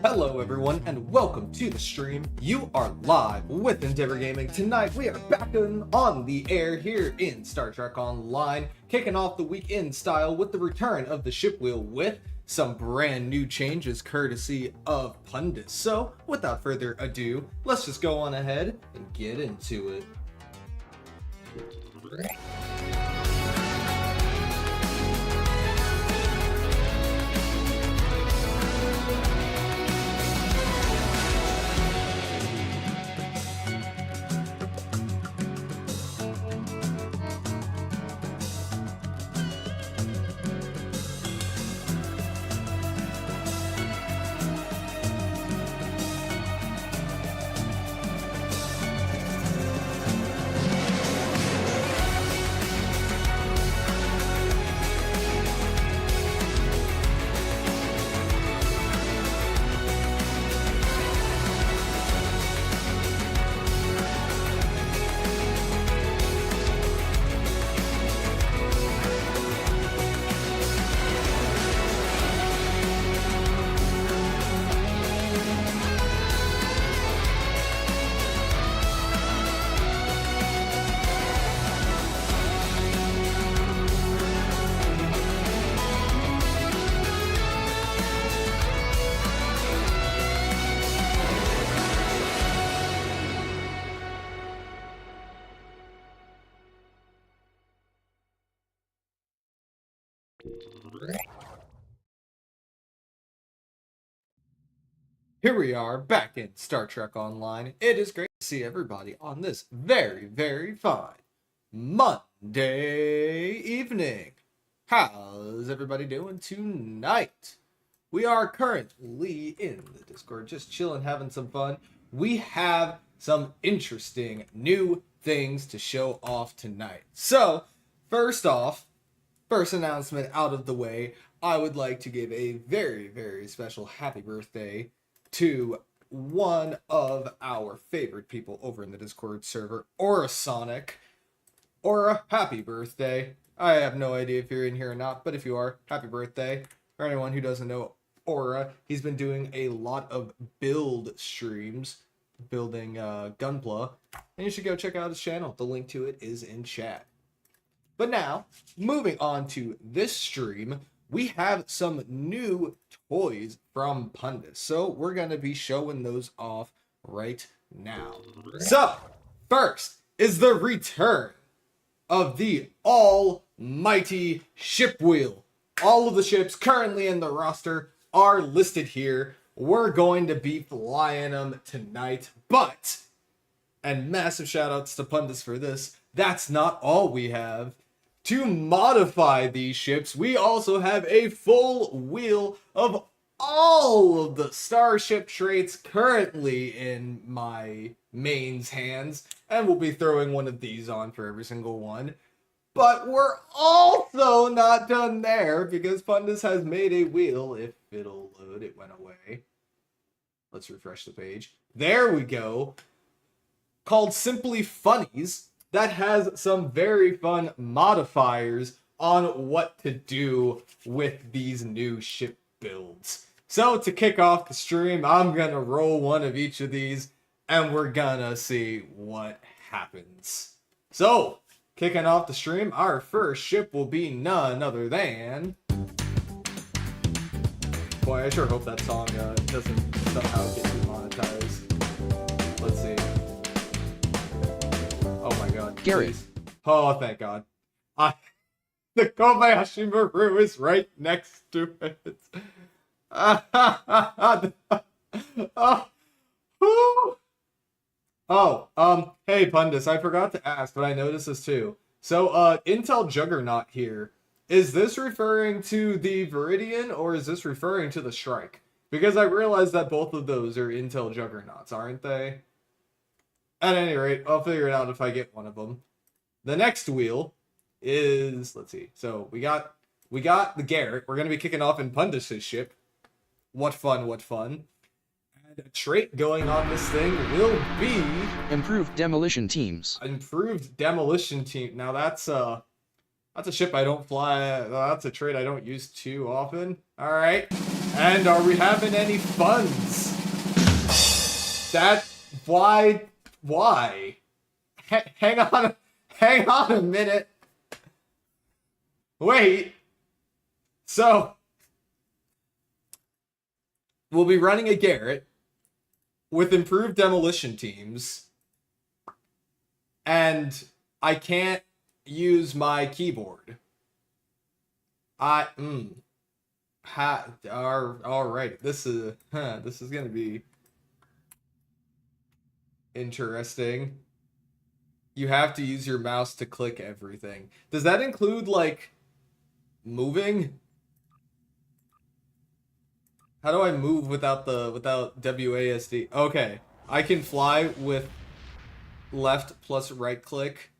Hello everyone and welcome to the stream. You are live with Endeavor Gaming. Tonight we are back on the air here in Star Trek Online, kicking off the week in style with the return of the ship wheel with some brand new changes courtesy of Pundits. So without further ado, let's just go on ahead and get into it. Here we are back in Star Trek Online. It is great to see everybody on this very fine Monday evening. How's everybody doing tonight? We are currently in the Discord, just chilling, having some fun. We have some interesting new things to show off tonight. So, first announcement out of the way, I would like to give a very special happy birthday to one of our favorite people over in the Discord server, Aura Sonic. Aura, happy birthday. I have no idea if you're in here or not, but if you are, happy birthday. For anyone who doesn't know Aura, he's been doing a lot of build streams, building Gunpla, and you should go check out his channel. The link to it is in chat. But now, moving on to this stream, we have some new toys from Pundits. So we're going to be showing those off right now. So, first is the return of the almighty ship wheel. All of the ships currently in the roster are listed here. We're going to be flying them tonight, but, and massive shout outs to Pundits for this, that's not all we have. To modify these ships, we also have a full wheel of all of the starship traits currently in my main's hands, and we'll be throwing one of these on for every single one. But we're also not done there, because Pundits has made a wheel. If it'll load, it went away. Let's refresh the page. There we go. Called Simply Funnies. That has some very fun modifiers on what to do with these new ship builds. So to kick off the stream, I'm going to roll one of each of these, and we're going to see what happens. So, kicking off the stream, our first ship will be none other than... Boy, I sure hope that song doesn't somehow get demonetized. Let's see. Oh my god. Gary. Please. Oh, thank god. The Kobayashi Maru is right next to it. Hey Pundits, I forgot to ask, but I noticed this too. So, Intel Juggernaut here. Is this referring to the Viridian, or is this referring to the Strike? Because I realized that both of those are Intel Juggernauts, aren't they? At any rate, I'll figure it out if I get one of them. The next wheel is, let's see. So we got the Garrett. We're gonna be kicking off in Pundits' ship. What fun, what fun. And a trait going on this thing will be Improved Demolition Teams. Improved Demolition Team. Now that's a ship I don't fly. That's a trait I don't use too often. All right. And are we having any funds? Why? Hang on a minute. Wait. So, we'll be running a Garrett with improved demolition teams, and I can't use my keyboard. Alright, this is gonna be interesting. You have to use your mouse to click everything. Does that include, like, moving? How do I move without WASD? Okay, I can fly with left plus right click.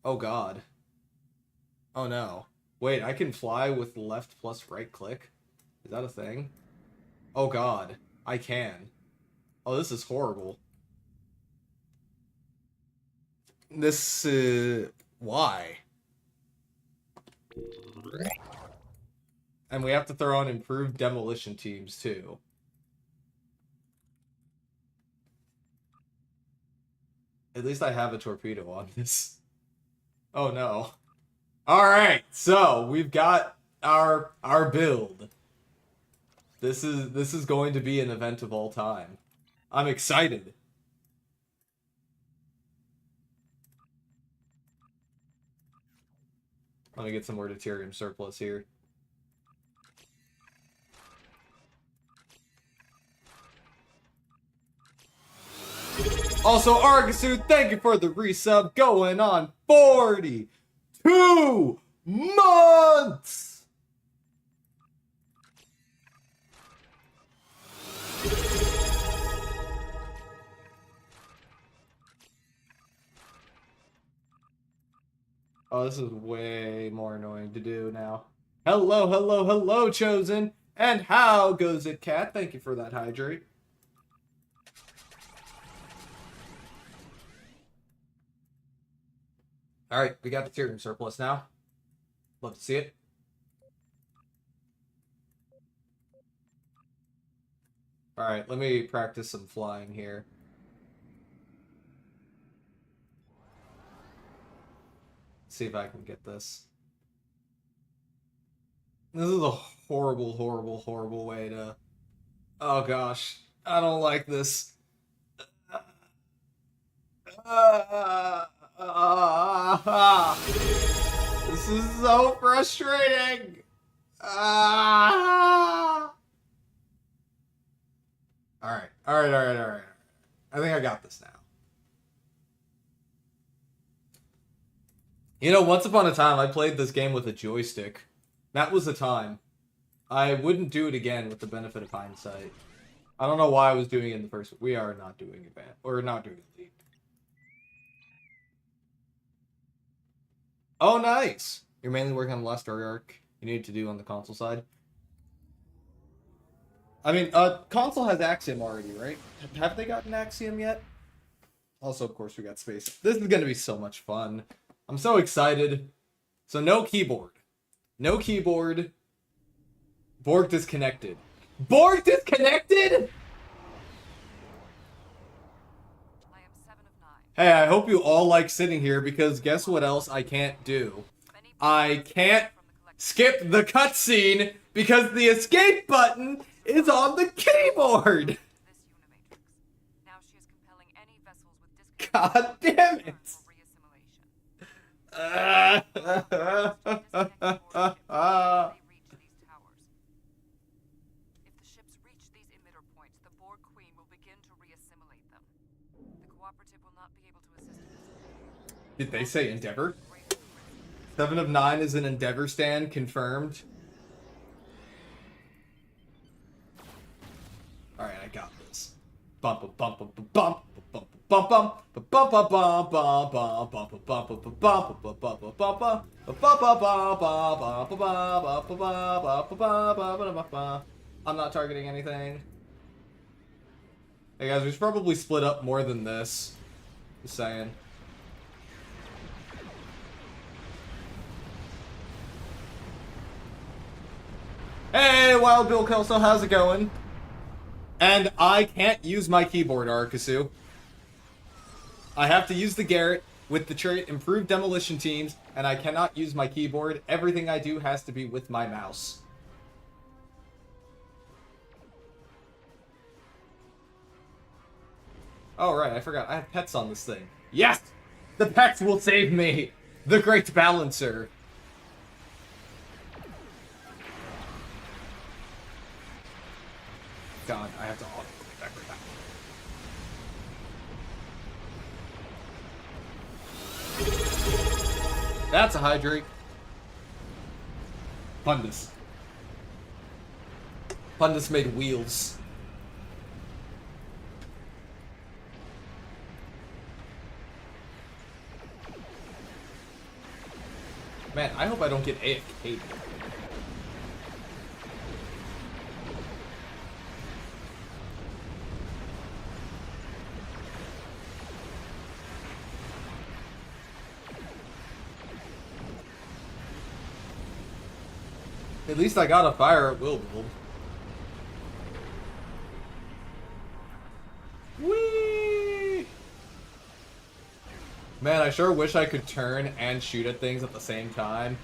Oh god. Oh no. Wait, I can fly with left plus right click? Is that a thing? Oh god, I can. Oh, this is horrible. This, why? And we have to throw on improved demolition teams, too. At least I have a torpedo on this. Oh no. Alright, so we've got our build. This is going to be an event of all time. I'm excited. Let me get some more deuterium surplus here. Also, Argasuit, thank you for the resub. Going on 42 months! Oh, this is way more annoying to do now. Hello, Chosen! And how goes it, Cat? Thank you for that hydrate. Alright, we got the deuterium surplus now. Love to see it. Alright, let me practice some flying here. See if I can get this. This is a horrible way to... Oh gosh, I don't like this. This is so frustrating. Alright. I think I got this now. You know, once upon a time, I played this game with a joystick. That was the time. I wouldn't do it again with the benefit of hindsight. I don't know why I was doing it in the first... We are not doing advanced. Or not doing elite. Oh, nice! You're mainly working on the last story arc you need to do on the console side. I mean, console has Axiom already, right? Have they gotten Axiom yet? Also, of course, we got space. This is going to be so much fun. I'm so excited. So, no keyboard. No keyboard. Borg disconnected. Borg disconnected?! Hey, I hope you all like sitting here, because guess what else I can't do? I can't skip the cutscene because the escape button is on the keyboard! God damn it! Did they say Endeavor? 7 of 9 is an Endeavor stand, confirmed. Alright, I got this. Bump bump bump bump bump bump bump bump bump bump bump bump bump bump bump. I'm not targeting anything. Hey guys, we should probably split up more than this. Just saying. Hey, Wild Bill Kelso, how's it going? And I can't use my keyboard, Arkasu. I have to use the Garrett with the trait Improved Demolition Teams, and I cannot use my keyboard. Everything I do has to be with my mouse. Oh, right, I forgot. I have pets on this thing. Yes! The pets will save me! The Great Balancer. God, I have to auto-click that right now. That's a Hydrate. Pundus. Pundus made wheels. Man, I hope I don't get AFK'd. At least I got a fire at will build. Whee! Man, I sure wish I could turn and shoot at things at the same time.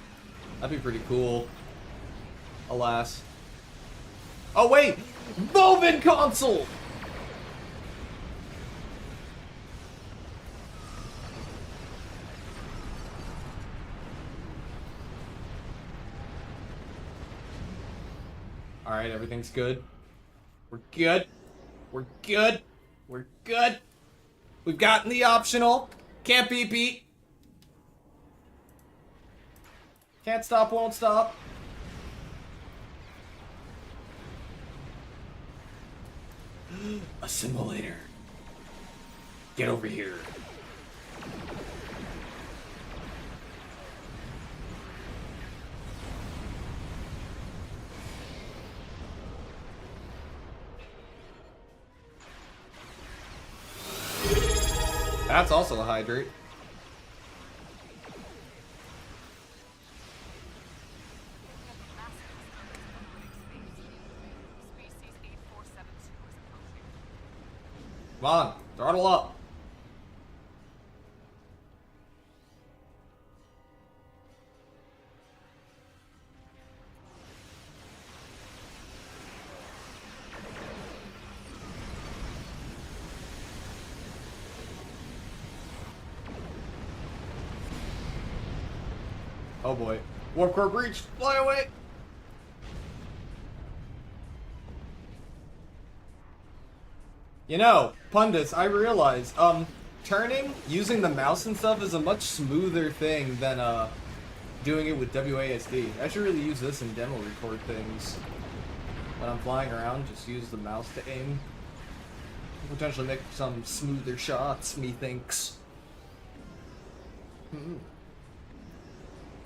That'd be pretty cool. Alas. Oh wait! Boseman console! Alright, everything's good. We're good. We're good. We're good. We've gotten the optional. Can't be beat. Can't stop, won't stop. A simulator. Get over here. That's also a Hydrate. Come on, throttle up. Oh boy. Warp core breach! Fly away! You know, Pundits, I realize, turning, using the mouse and stuff is a much smoother thing than, doing it with WASD. I should really use this in demo record things. When I'm flying around, just use the mouse to aim. Potentially make some smoother shots, methinks.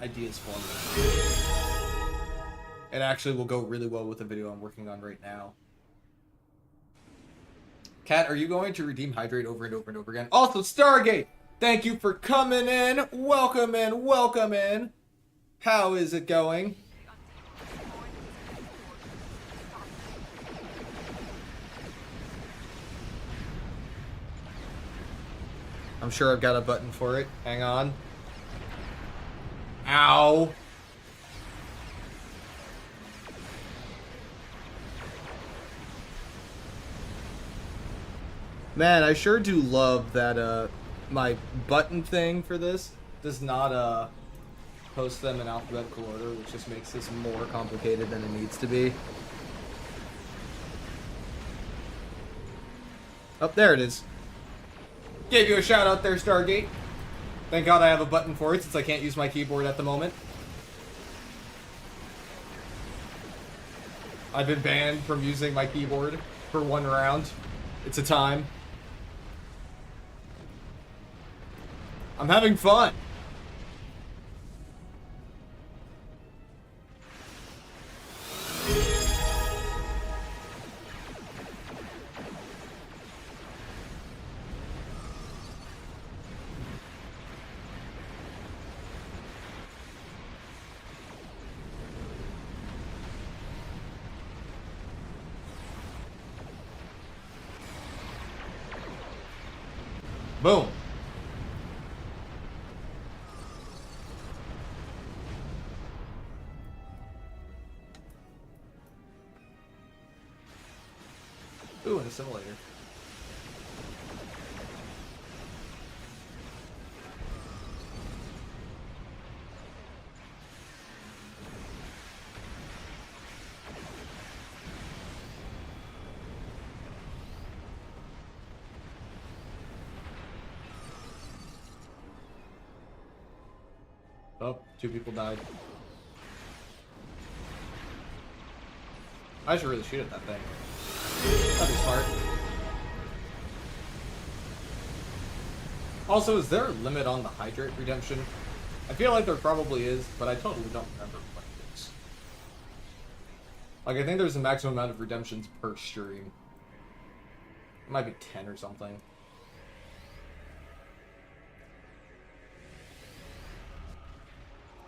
Ideas for me. It actually will go really well with the video I'm working on right now. Kat, are you going to redeem Hydrate over and over and over again? Also, Stargate! Thank you for coming in! Welcome in, welcome in! How is it going? I'm sure I've got a button for it. Hang on. Ow! Man, I sure do love that, my button thing for this does not, post them in alphabetical order, which just makes this more complicated than it needs to be. Oh, there it is. Gave you a shout out there, Stargate. Thank God I have a button for it, since I can't use my keyboard at the moment. I've been banned from using my keyboard for one round. It's a time. I'm having fun. Boom. Ooh, and a simulator. Oh, 2 people died. I should really shoot at that thing. That'd be smart. Also, is there a limit on the Hydrate redemption? I feel like there probably is, but I totally don't remember what it is. Like, I think there's a maximum amount of redemptions per stream. It might be 10 or something.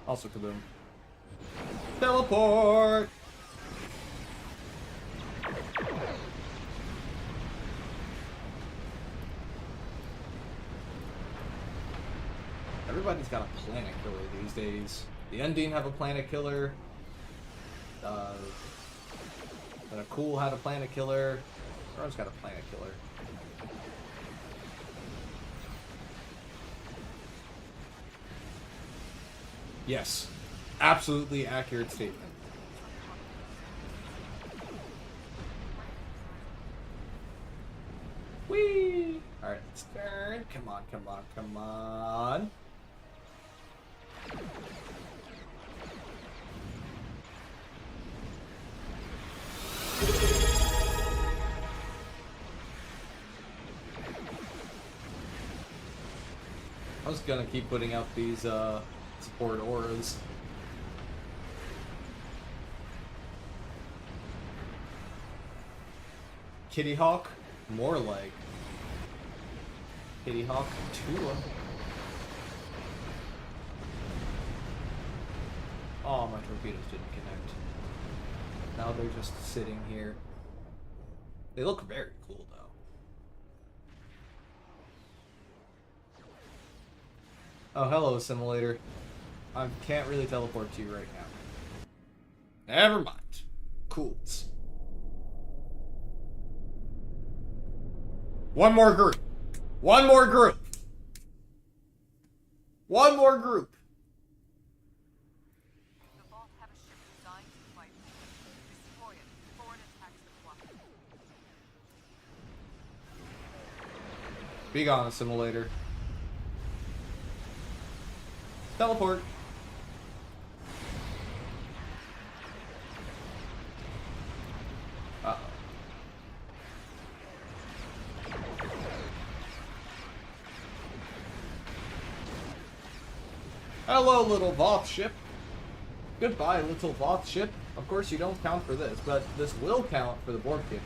Also kaboom. Teleport! Everybody's got a planet killer these days. The Undine have a planet killer. The Cool had a planet killer. Everyone's got a planet killer. Yes. Absolutely accurate statement. Whee! Alright, let's turn. Come on, come on, come on. I was gonna keep putting out these support auras. Kitty Hawk? More like Kitty Hawk 2. Oh, my torpedoes didn't connect. Now they're just sitting here. They look very cool, though. Oh, hello, simulator. I can't really teleport to you right now. Never mind. Cools. One more group. One more group. One more group. The Vault have a ship designed to fight. Destroy it before it attacks the block. Be gone, simulator. Teleport. Uh-oh. Hello, little Voth ship. Goodbye, little Voth ship. Of course, you don't count for this, but this will count for the board game.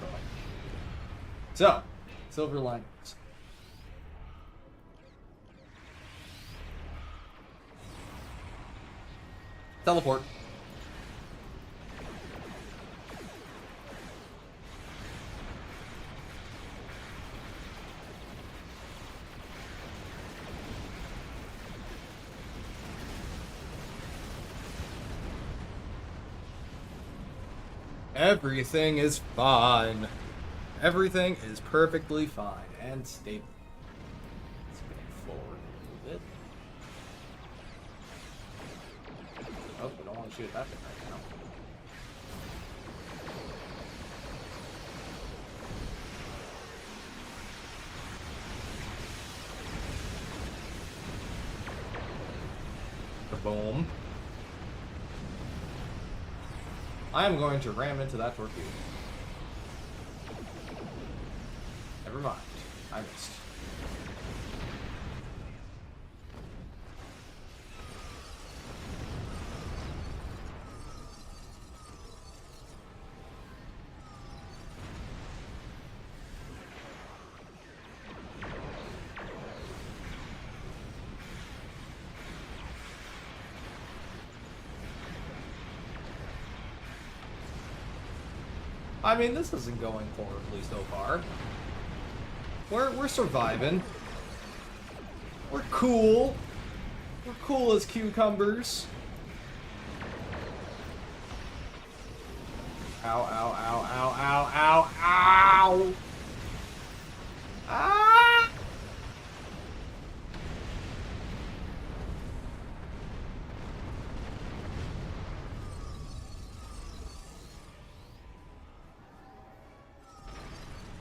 So, silver linings. Teleport. Everything is fine. Everything is perfectly fine and stable. Spin forward a little bit. Oh, we don't want to shoot at that thing right now. Kaboom. I am going to ram into that torpedo. Never mind. I missed. I mean, this isn't going horribly so far. We're surviving. We're cool. We're cool as cucumbers. Ow, ow, ow, ow, ow, ow, ow! Ah!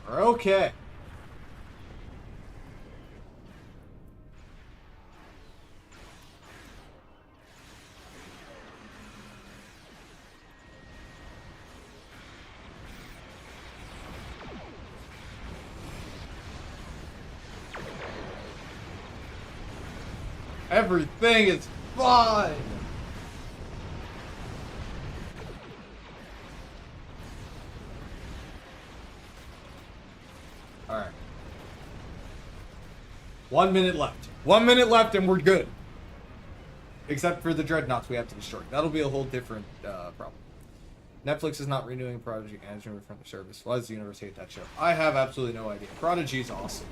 Okay. Everything is fine. All right. 1 minute left. 1 minute left and we're good. Except for the Dreadnots we have to destroy. That'll be a whole different problem. Netflix is not renewing Prodigy management from the service. Why does the universe hate that show? I have absolutely no idea. Prodigy is awesome.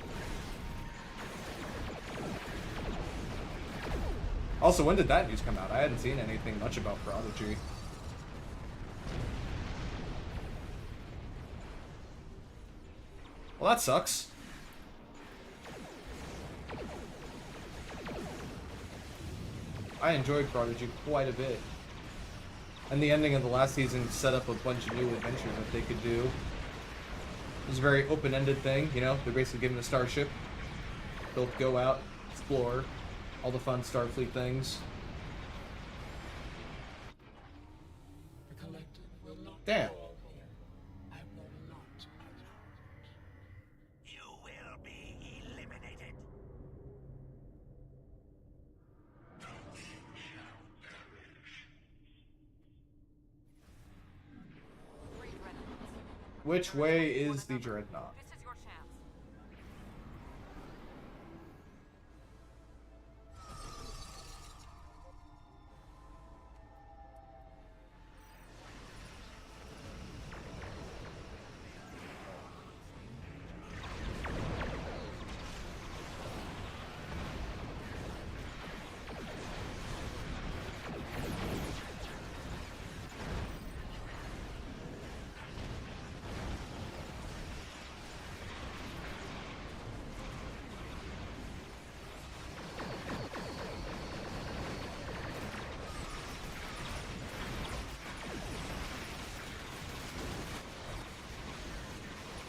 Also, when did that news come out? I hadn't seen anything much about Prodigy. Well, that sucks. I enjoyed Prodigy quite a bit. And the ending of the last season set up a bunch of new adventures that they could do. It was a very open-ended thing, you know? They're basically given a starship. They'll go out, explore, all the fun Starfleet things. Damn. You will be eliminated. Three Dreadnots. Which way is the Dreadnought? This is your chance.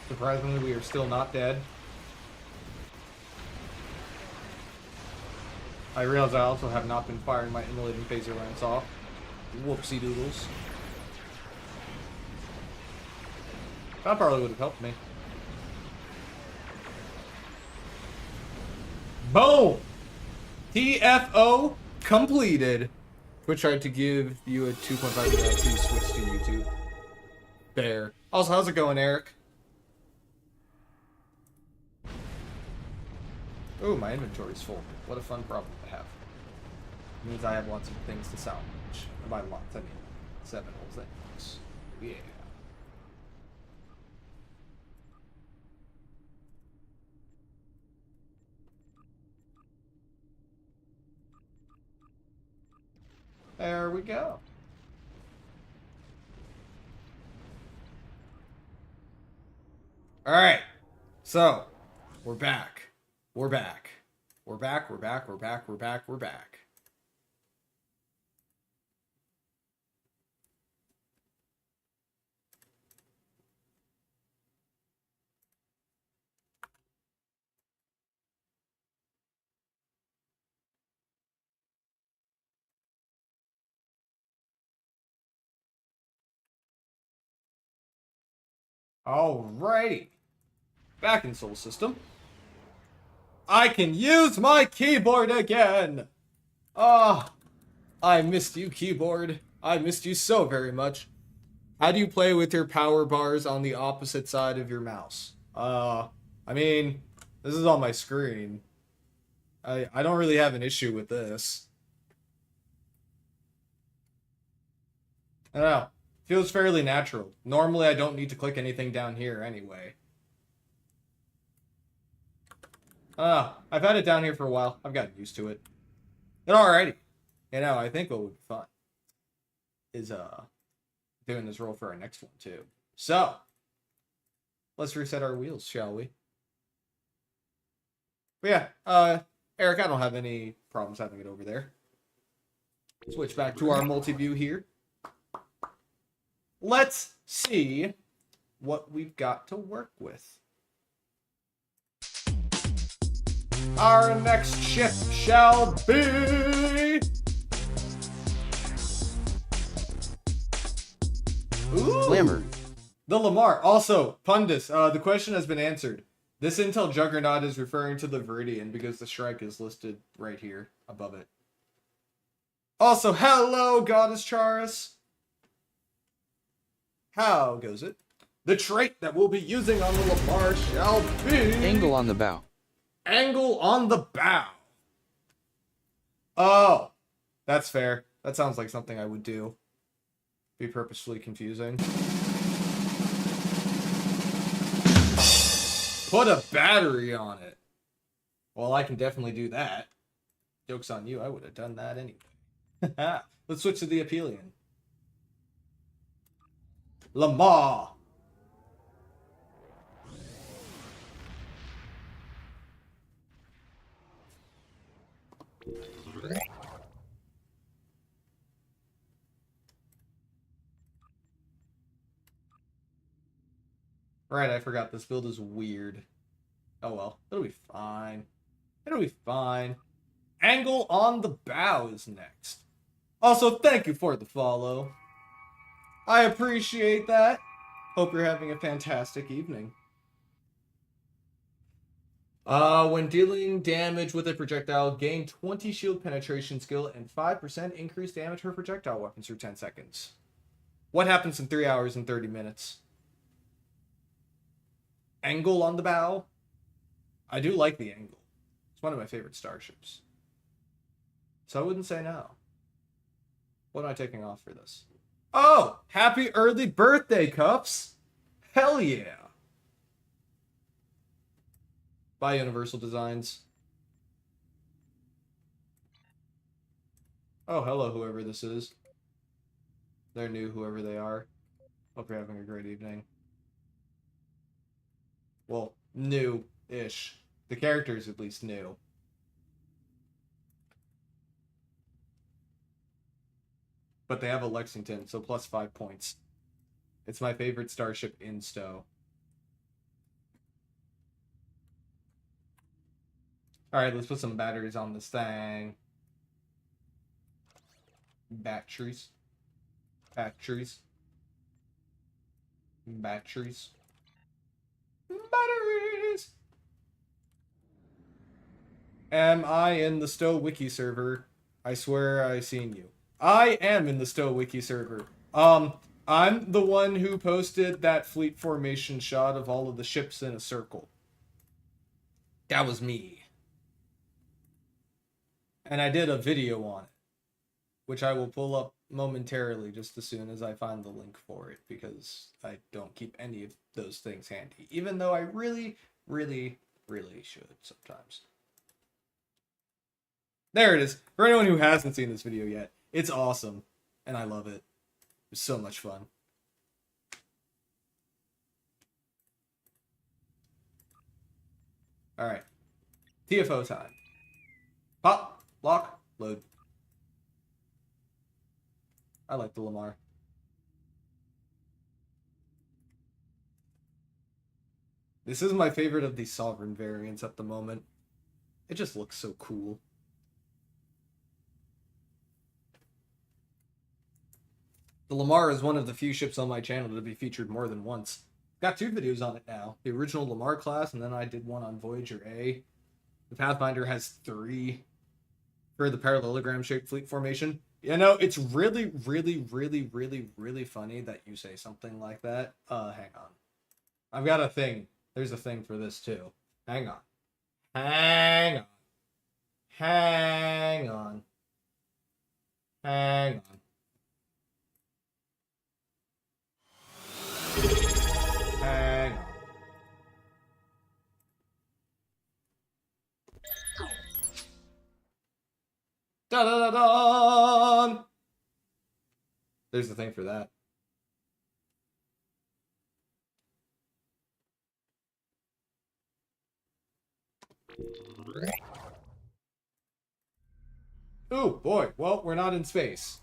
Surprisingly, we are still not dead. I realize I also have not been firing my immolating phaser lance off. Whoopsie doodles. That probably would have helped me. Boom! TFO completed. Twitch tried to give you a 2.5 to switch to YouTube. There. Also, how's it going, Eric? Oh, my inventory's full. What a fun problem to have. It means I have lots of things to salvage. And by lots, I mean 7 whole things. Yeah. There we go. Alright. So, we're back. We're back. We're back, we're back, we're back, we're back, we're back. Alrighty. Back in Soul System. I can use my keyboard again! Ah, I missed you, keyboard. I missed you so very much. How do you play with your power bars on the opposite side of your mouse? I mean, this is on my screen. I don't really have an issue with this. I don't know. Feels fairly natural. Normally, I don't need to click anything down here anyway. I've had it down here for a while. I've gotten used to it. And alrighty. You know, I think what would be fun is doing this roll for our next one too. So let's reset our wheels, shall we? But yeah, Eric, I don't have any problems having it over there. Switch back to our multi-view here. Let's see what we've got to work with. Our next ship shall be... Ooh. Lamar. The Lamar. Also, Pundus, the question has been answered. This Intel Juggernaut is referring to the Viridian because the strike is listed right here above it. Also, hello, Goddess Charis. How goes it? The trait that we'll be using on the Lamar shall be... Angle on the bow. Angle on the bow. Oh, that's fair. That sounds like something I would do. Be purposefully confusing. Put a battery on it. Well, I can definitely do that. Joke's on you, I would have done that anyway. Let's switch to the Aphelion. Lamar. Right, I forgot this build is weird. Oh well, it'll be fine. It'll be fine. Angle on the bow is next. Also, thank you for the follow. I appreciate that. Hope you're having a fantastic evening. When dealing damage with a projectile, gain 20 shield penetration skill and 5% increased damage for projectile weapons for 10 seconds. What happens in 3 hours and 30 minutes? Angle on the bow. I do like the angle. It's one of my favorite starships. So I wouldn't say no. What am I taking off for this? Oh! Happy early birthday, Cups! Hell yeah! Bye, Universal Designs. Oh, hello, whoever this is. They're new, whoever they are. Hope you're having a great evening. Well, new-ish. The character's at least new. But they have a Lexington, so plus 5 points. It's my favorite starship in STO. Alright, let's put some batteries on this thing. Batteries. Batteries. Batteries. Batteries! Am I in the STO wiki server? I swear I seen you. I am in the STO wiki server. I'm the one who posted that fleet formation shot of all of the ships in a circle. That was me. And I did a video on it, which I will pull up momentarily just as soon as I find the link for it, because I don't keep any of those things handy, even though I really, really, really should sometimes. There it is. For anyone who hasn't seen this video yet, it's awesome, and I love it. It's so much fun. Alright. TFO time. Pop, lock, load. I like the Lamar. This is my favorite of the Sovereign variants at the moment. It just looks so cool. The Lamar is one of the few ships on my channel to be featured more than once. Got 2 videos on it now. The original Lamar class, and then I did one on Voyager A. The Pathfinder has 3 for the parallelogram shaped fleet formation. You know, it's really, really, really, really, really funny that you say something like that. Hang on. I've got a thing. There's a thing for this too. Hang on. Hang on. Hang on. Hang on. Hang on. Da da da da. There's the thing for that. Ooh, boy. Well, we're not in space.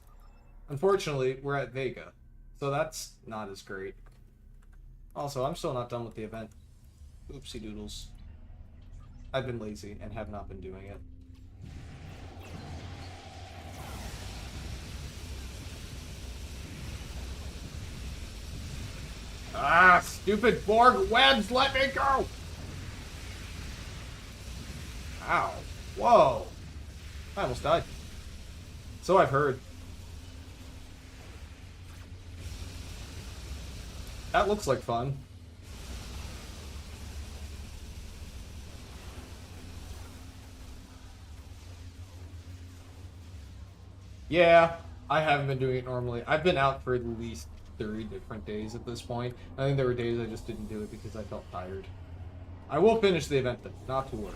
Unfortunately, we're at Vega. So that's not as great. Also, I'm still not done with the event. Oopsie doodles. I've been lazy and have not been doing it. Ah, stupid Borg webs, let me go! Ow. Whoa. I almost died. So I've heard. That looks like fun. Yeah, I haven't been doing it normally. I've been out for at least 30 different days at this point. I think there were days I just didn't do it because I felt tired. I will finish the event though, not to worry.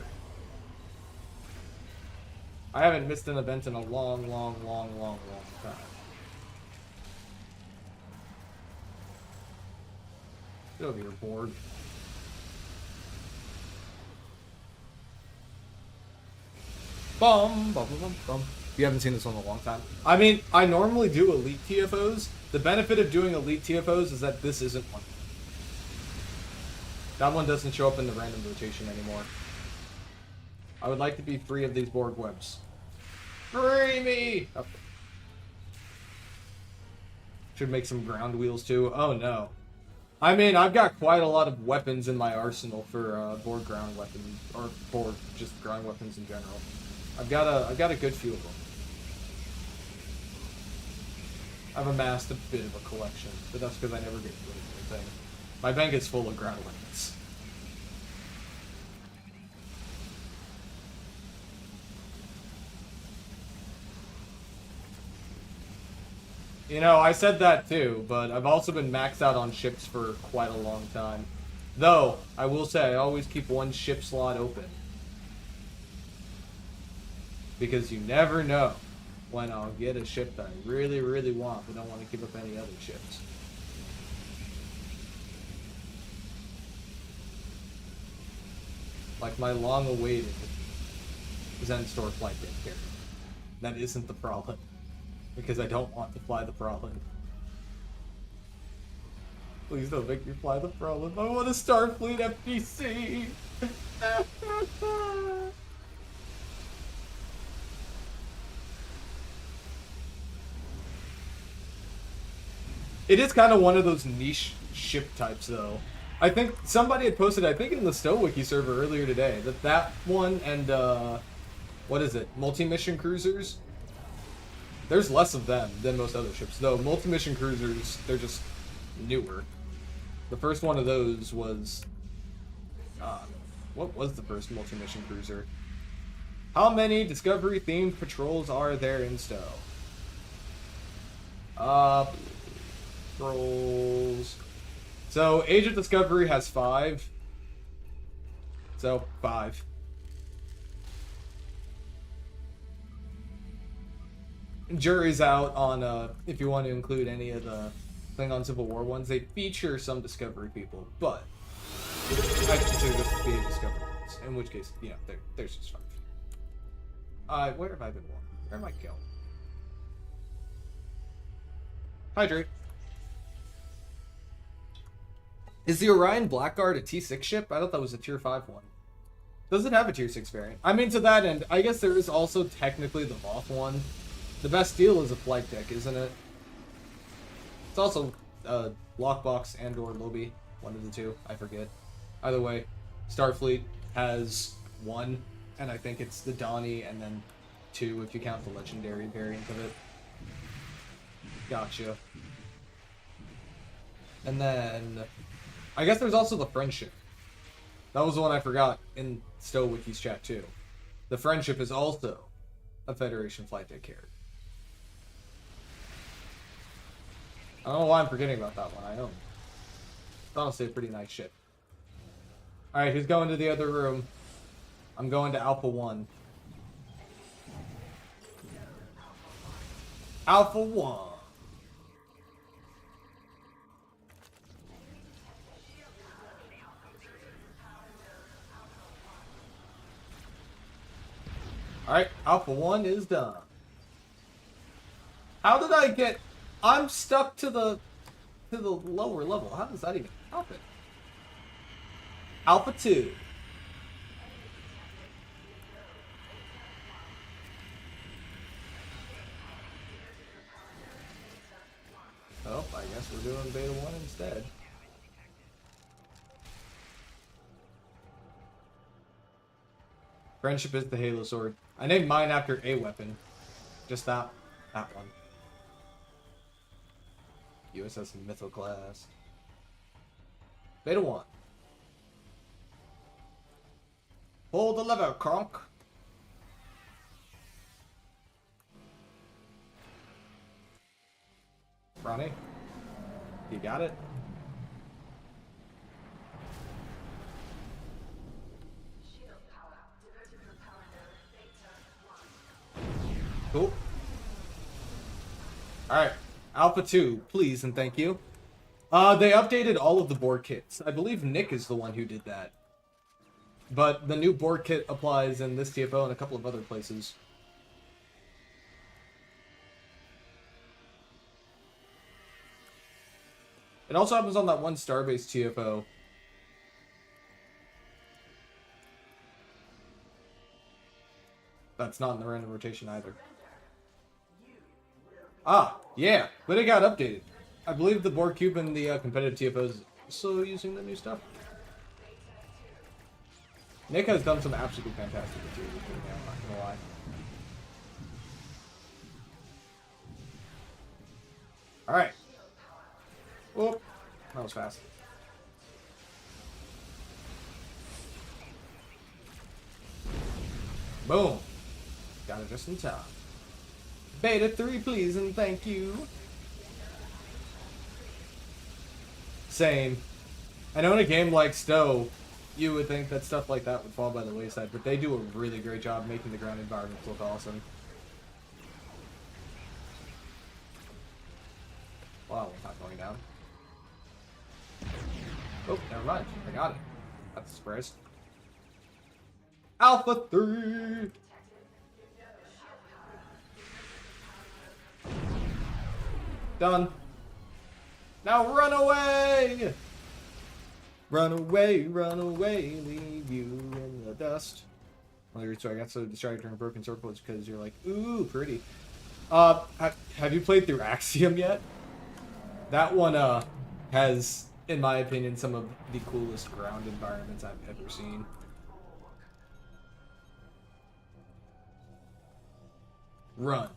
I haven't missed an event in a long time. Get over here, board. Bum, bum, bum, bum. You haven't seen this one in a long time. I mean, I normally do elite TFOs. The benefit of doing elite TFOs is that this isn't one. That one doesn't show up in the random rotation anymore. I would like to be free of these Borg webs. Free me! Oh. Should make some ground wheels too. Oh no. I mean, I've got quite a lot of weapons in my arsenal for Borg ground weapons, or Borg just ground weapons in general. I've got a good few of them. I've amassed a bit of a collection, but that's because I never get rid of anything. My bank is full of ground weapons. You know, I said that too, but I've also been maxed out on ships for quite a long time. Though, I will say, I always keep one ship slot open. Because you never know when I'll get a ship that I really, really want, but don't want to give up any other ships. Like my long-awaited Zen-Store flight deck carrier. That isn't the problem. Because I don't want to fly the Prowler. Please don't make me fly the Prowler. I want a Starfleet FPC! It is kind of one of those niche ship types, though. I think somebody had posted, I think in the STO Wiki server earlier today, that one and, what is it? Multi-mission cruisers? There's less of them than most other ships, though multi-mission cruisers, they're just newer. The first one of those was... what was the first multi-mission cruiser? How many Discovery-themed patrols are there in STO? Patrols... So, Age of Discovery has 5. So, 5. Jury's out on if you want to include any of the Klingon Civil War ones. They feature some Discovery people, but I consider this to be a Discovery ones. In which case, you know, there's just 5. Where have I been walking? Where am I going? Hydrate. Is the Orion Blackguard a T6 ship? I thought that was a Tier 5 one. Does it have a Tier 6 variant? I mean, to that end, I guess there is also technically the Moth one. The best deal is a flight deck, isn't it? It's also Lockbox and or Lobby. One of the two. I forget. Either way, Starfleet has 1, and I think it's the Donnie, and then 2 if you count the legendary variant of it. Gotcha. And then... I guess there's also the Friendship. That was the one I forgot in STO Wiki's chat, too. The Friendship is also a Federation flight deck carrier. I don't know why I'm forgetting about that one. I own. It's honestly a pretty nice ship. Alright, who's going to the other room? I'm going to Alpha 1. Alpha 1. Alright, Alpha 1 is done. How did I get... I'm stuck to the lower level. How does that even happen? Alpha 2. Oh, I guess we're doing Beta 1 instead. Friendship is the Halo Sword. I named mine after a weapon. Just that one. USS Mytho Class. Beta 1. Pull the lever, Kronk. Ronnie, you got it? Cool. Alright. Alpha 2, please and thank you. They updated all of the board kits. I believe Nick is the one who did that. But the new board kit applies in this TFO and a couple of other places. It also happens on that one Starbase TFO. That's not in the random rotation either. Ah, yeah, but it got updated. I believe the board cube and the competitive TFO is still using the new stuff. Nick has done some absolutely fantastic material with me, I'm not gonna lie. Alright. Whoop. That was fast. Boom. Got it just in time. Beta 3, please and thank you. Same. I know in a game like STO, you would think that stuff like that would fall by the wayside, but they do a really great job making the ground environments look awesome. Wow, it's not going down. Oh, never mind. I got it. That's a surprise. Alpha 3! Done. Now run away! Run away, leave you in the dust. Well, so I got so distracted during Broken Circle is because you're like, ooh, pretty. Have you played through Axiom yet? That one, has, in my opinion, some of the coolest ground environments I've ever seen. Run.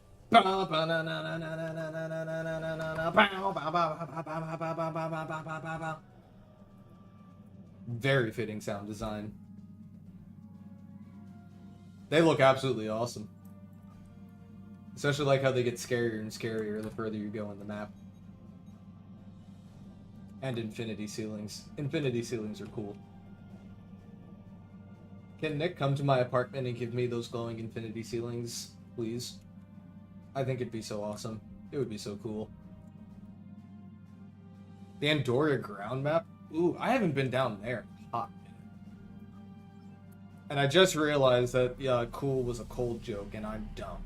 Very fitting sound design. They look absolutely awesome. Especially like how they get scarier and scarier the further you go in the map. And infinity ceilings. Infinity ceilings are cool. Can Nick come to my apartment and give me those glowing infinity ceilings, please? I think it'd be so awesome. It would be so cool. The Andoria ground map? Ooh, I haven't been down there in a hot minute. And I just realized that, yeah, cool was a cold joke, and I'm dumb.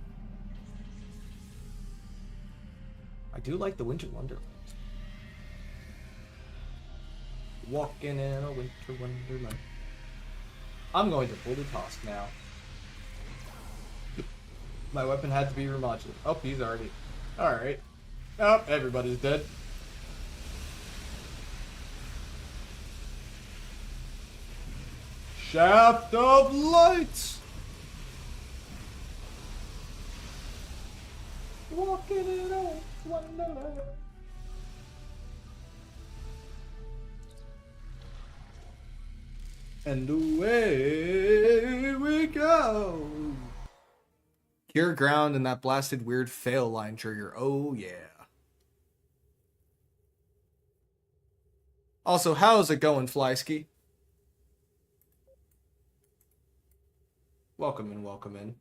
I do like the Winter Wonderland. Walking in a winter wonderland. I'm going to fully toss now. My weapon had to be remodulated. Oh, he's already... Alright. Oh, everybody's dead. Shaft of light! Walking in a wonderland. And away we go. Cure ground and that blasted weird fail line trigger. Oh yeah. Also, how's it going, Flyky? Welcome in, welcome in.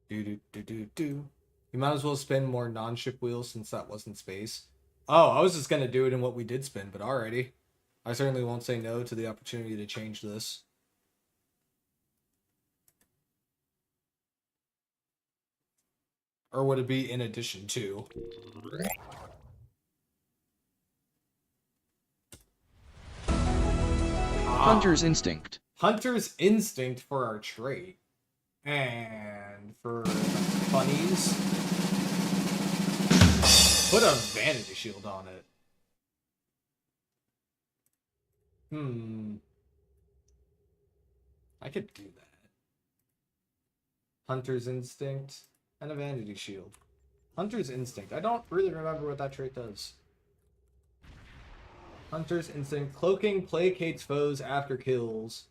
You might as well spin more non-ship wheels since that wasn't space. Oh, I was just gonna do it in what we did spin, but alrighty. I certainly won't say no to the opportunity to change this. Or would it be in addition to? Hunter's Instinct. Hunter's Instinct for our trait. And for funnies, put a Vanity Shield on it. I could do that. Hunter's Instinct and a Vanity Shield. Hunter's Instinct. I don't really remember what that trait does. Hunter's Instinct. Cloaking placates foes after kills.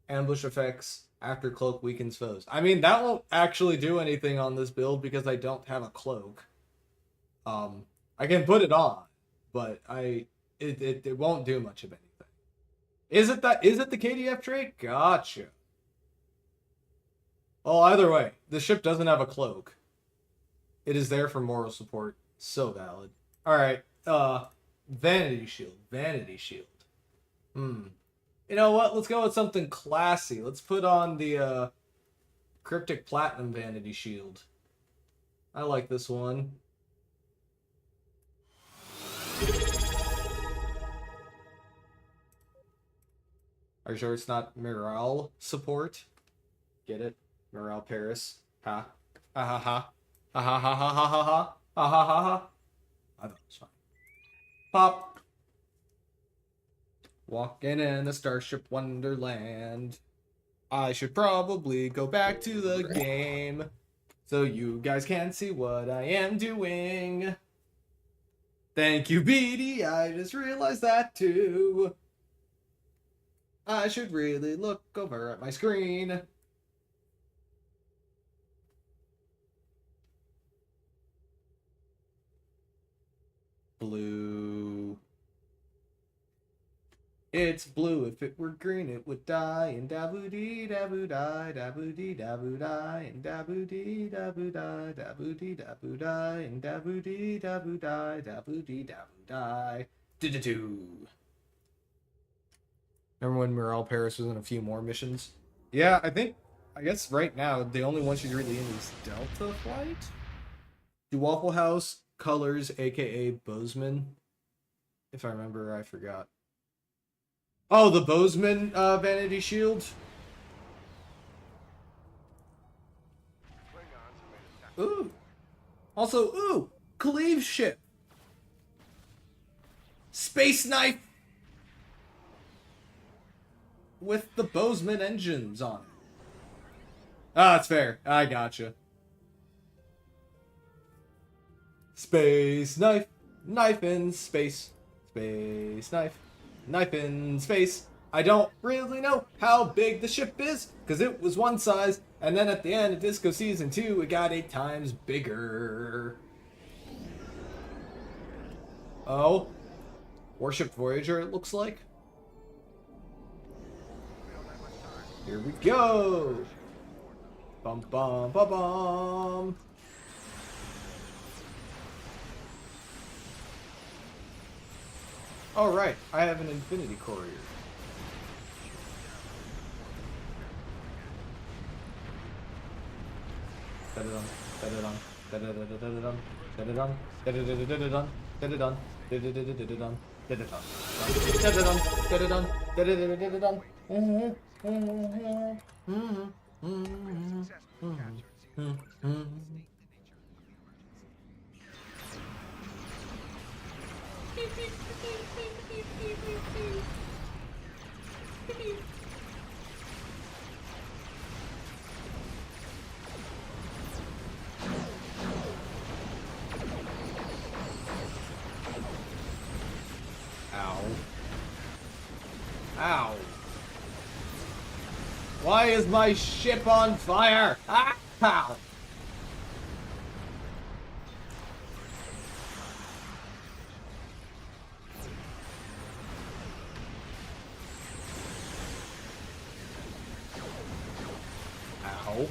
Ambush effects after cloak weakens foes. I mean, that won't actually do anything on this build because I don't have a cloak. I can put it on, but it won't do much of anything. Is it the KDF trait? Gotcha. Well, either way, the ship doesn't have a cloak. It is there for moral support. So valid. Alright, Vanity Shield. Vanity Shield. You know what? Let's go with something classy. Let's put on the Cryptic Platinum Vanity Shield. I like this one. Are you sure it's not Morale support? Get it? Morale Paris. Ha. Ha ha ha. Ha ha ha ha ha ha ha. Ha ha ha ha. I thought it was fine. Pop. Walking in the Starship Wonderland. I should probably go back to the game so you guys can see what I am doing. Thank you, BD. I just realized that too. I should really look over at my screen. Blue. It's blue. If it were green, it would die. And daboo-dee, daboo-die, daboo-dee, daboo-die, and daboo-dee, daboo-die, daboo-dee, daboo-die, and daboo-dee, daboo-die, daboo-dee, daboo-die. Do-do-do. Remember when Morale Paris was in a few more missions? Yeah, I guess right now, the only one she's really in is Delta Flight? Do Waffle House colors, aka Boseman? If I remember, I forgot. Oh, the Boseman Vanity Shield? Ooh. Also, ooh! Cleave ship! Space Knife! With the Boseman engines on it. Ah, that's fair. I gotcha. Space Knife. Knife in space. Space Knife. Knife in space. I don't really know how big the ship is, because it was one size, and then at the end of Disco Season 2, it got 8 times bigger. Oh. Warship Voyager, it looks like. Here we go! Bum bum bum bum! Oh right, I have an Infinity Courier. Da-da-dum, da-da-dum, da-da-da-da-da-dum, da-da-dum, da-da-da-da-da-dum, da-da-dum, da-da-da-da-da-dum, da-da-dum, da-da-dum, da-da-dum, da-da-da-da-da-dum. Ow. Ow. Why is my ship on fire? Ah! Ow. Ow.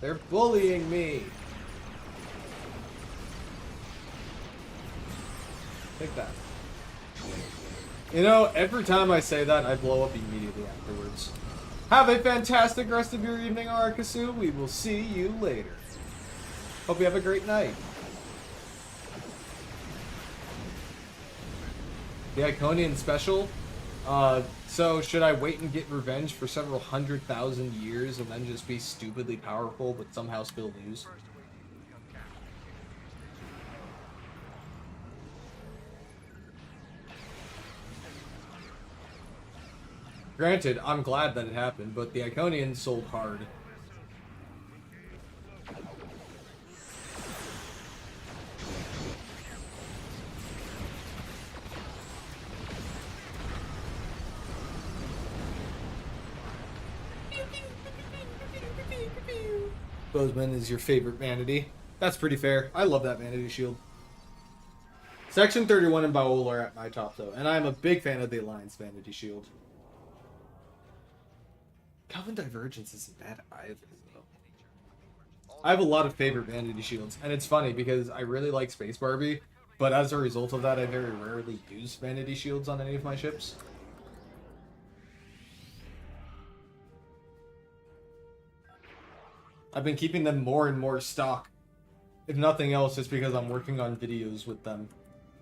They're bullying me. Take that. You know, every time I say that, I blow up immediately afterwards. Have a fantastic rest of your evening, Arakasu. We will see you later. Hope you have a great night. The Iconian special? So should I wait and get revenge for several 100,000 years and then just be stupidly powerful but somehow still lose? Granted, I'm glad that it happened, but the Iconians sold hard. Boseman is your favorite vanity. That's pretty fair. I love that Vanity Shield. Section 31 and Baul are at my top, though, and I'm a big fan of the Alliance Vanity Shield. Calvin Divergence isn't bad either, though. I have a lot of favorite Vanity Shields, and it's funny because I really like Space Barbie, but as a result of that, I very rarely use Vanity Shields on any of my ships. I've been keeping them more and more stock. If nothing else, it's because I'm working on videos with them.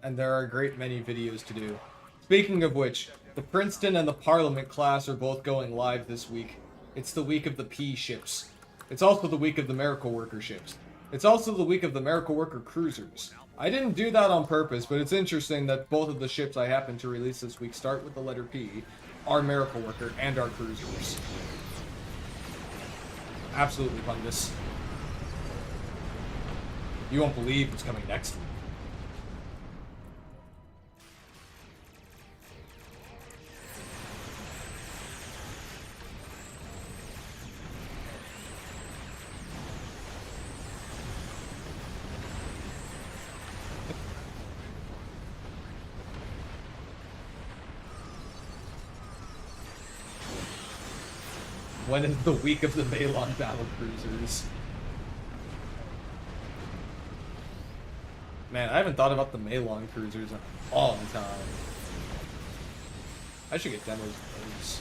And there are a great many videos to do. Speaking of which, the Princeton and the Parliament class are both going live this week. It's the week of the P ships. It's also the week of the Miracle Worker ships. It's also the week of the Miracle Worker cruisers. I didn't do that on purpose, but it's interesting that both of the ships I happen to release this week start with the letter P, our Miracle Worker, and our cruisers. Absolutely fungus. You won't believe what's coming next week. When is the week of the Balon battle cruisers? Man, I haven't thought about the Malon cruisers in a long time. I should get demos of those.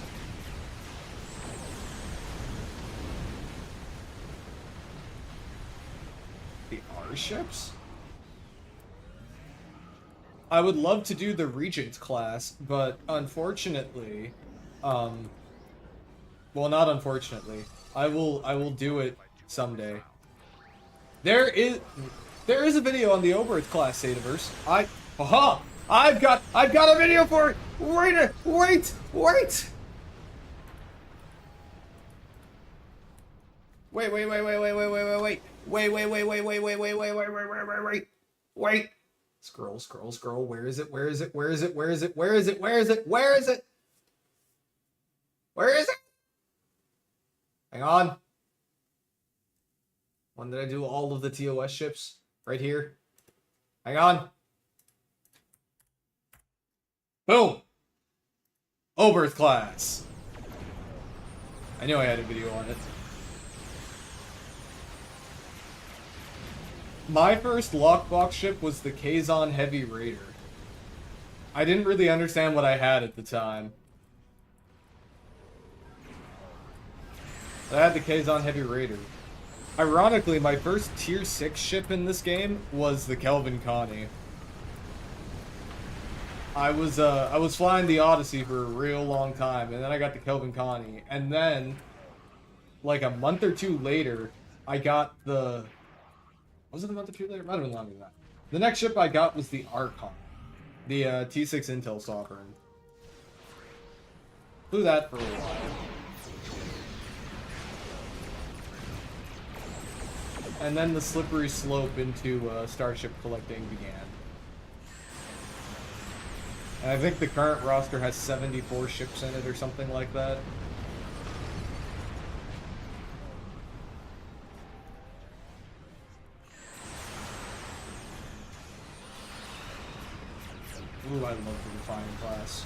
The R ships? I would love to do the Regent class, but unfortunately, well, not unfortunately. I will do it someday. There is a video on the Overth Class Sataverse. I've got a video for it. Wait. Wait. Scroll. Where is it? Hang on. When did I do all of the TOS ships? Right here. Hang on. Boom! Overth Class. I knew I had a video on it. My first lockbox ship was the Kazon Heavy Raider. I didn't really understand what I had at the time. I had the Kazon Heavy Raider. Ironically, my first tier 6 ship in this game was the Kelvin Connie. I was flying the Odyssey for a real long time, and then I got the Kelvin Connie, and then, like a month or two later, I got the... Was it a month or two later? Might have been longer than that. The next ship I got was the Archon, the T6 Intel Sovereign. Flew that for a while. And then the slippery slope into Starship collecting began. And I think the current roster has 74 ships in it or something like that. Ooh, I love the refining class.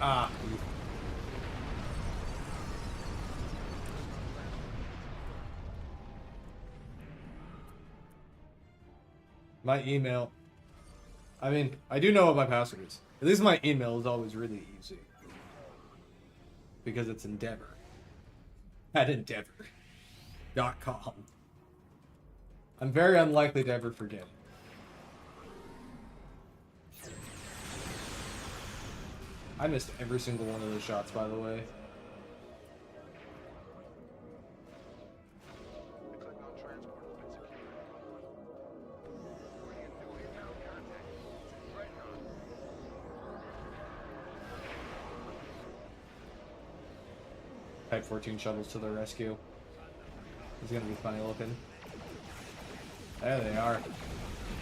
Ah. My email. I mean, I do know what my password is. At least my email is always really easy. Because it's Endeavor. At Endeavor.com. I'm very unlikely to ever forget it. I missed every single one of those shots, by the way. Type 14 shuttles to the rescue. It's gonna be funny looking. There they are.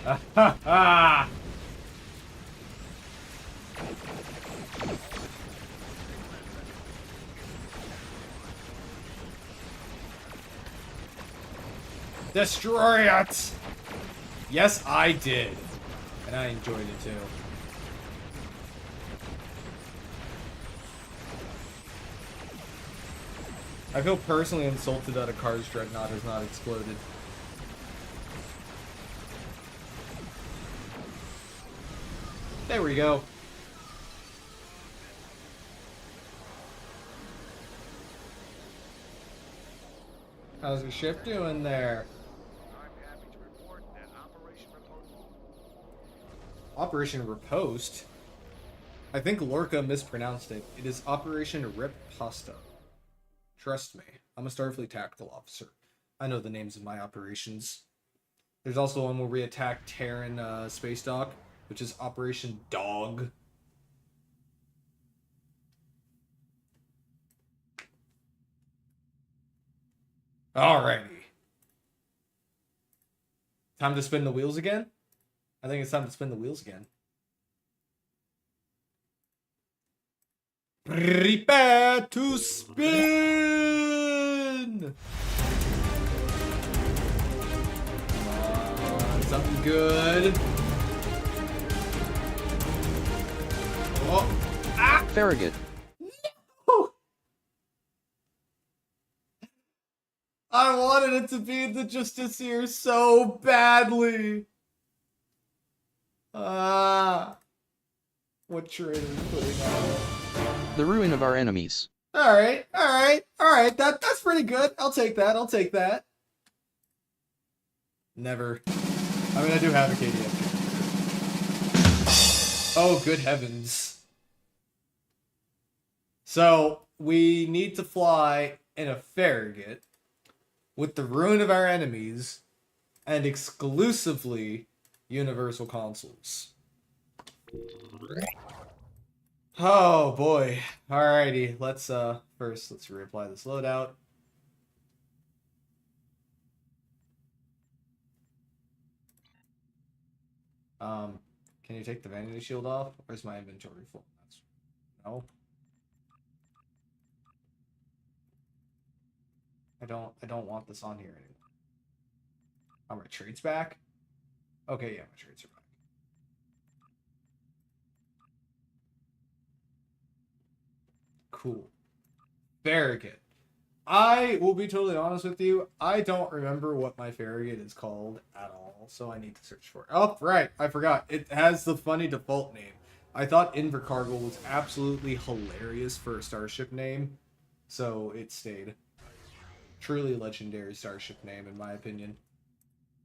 Ah ha ha! Destroy it! Yes, I did. And I enjoyed it too. I feel personally insulted that a car's Dreadnot has not exploded. There we go. How's your ship doing there? I'm happy to report that Operation Riposte? I think Lorca mispronounced it. It is Operation Riposta. Trust me, I'm a Starfleet tactical officer. I know the names of my operations. There's also one where we attack Terran space dock, which is Operation Dog. Alrighty. Time to spin the wheels again? I think it's time to spin the wheels again. Prepare to spin! Come on, something good. Oh, ah! Farragut. No! I wanted it to be the Justiciar so badly. Ah. What traitor is putting on? The ruin of our enemies. Alright. That's pretty good. I'll take that. Never. I mean, I do have a KDF. Oh, good heavens. So, we need to fly in a Farragut with the ruin of our enemies and exclusively universal consoles. Oh boy. Alrighty, let's first let's reapply this loadout. Can you take the Vanity Shield off? Or is my inventory full? No. I don't want this on here anymore. Oh, my traits back? Okay, yeah, my traits are back. Cool. Farragut. I will be totally honest with you. I don't remember what my Farragut is called at all, so I need to search for it. Oh, right. I forgot. It has the funny default name. I thought Invercargill was absolutely hilarious for a starship name, so it stayed. Truly legendary starship name, in my opinion.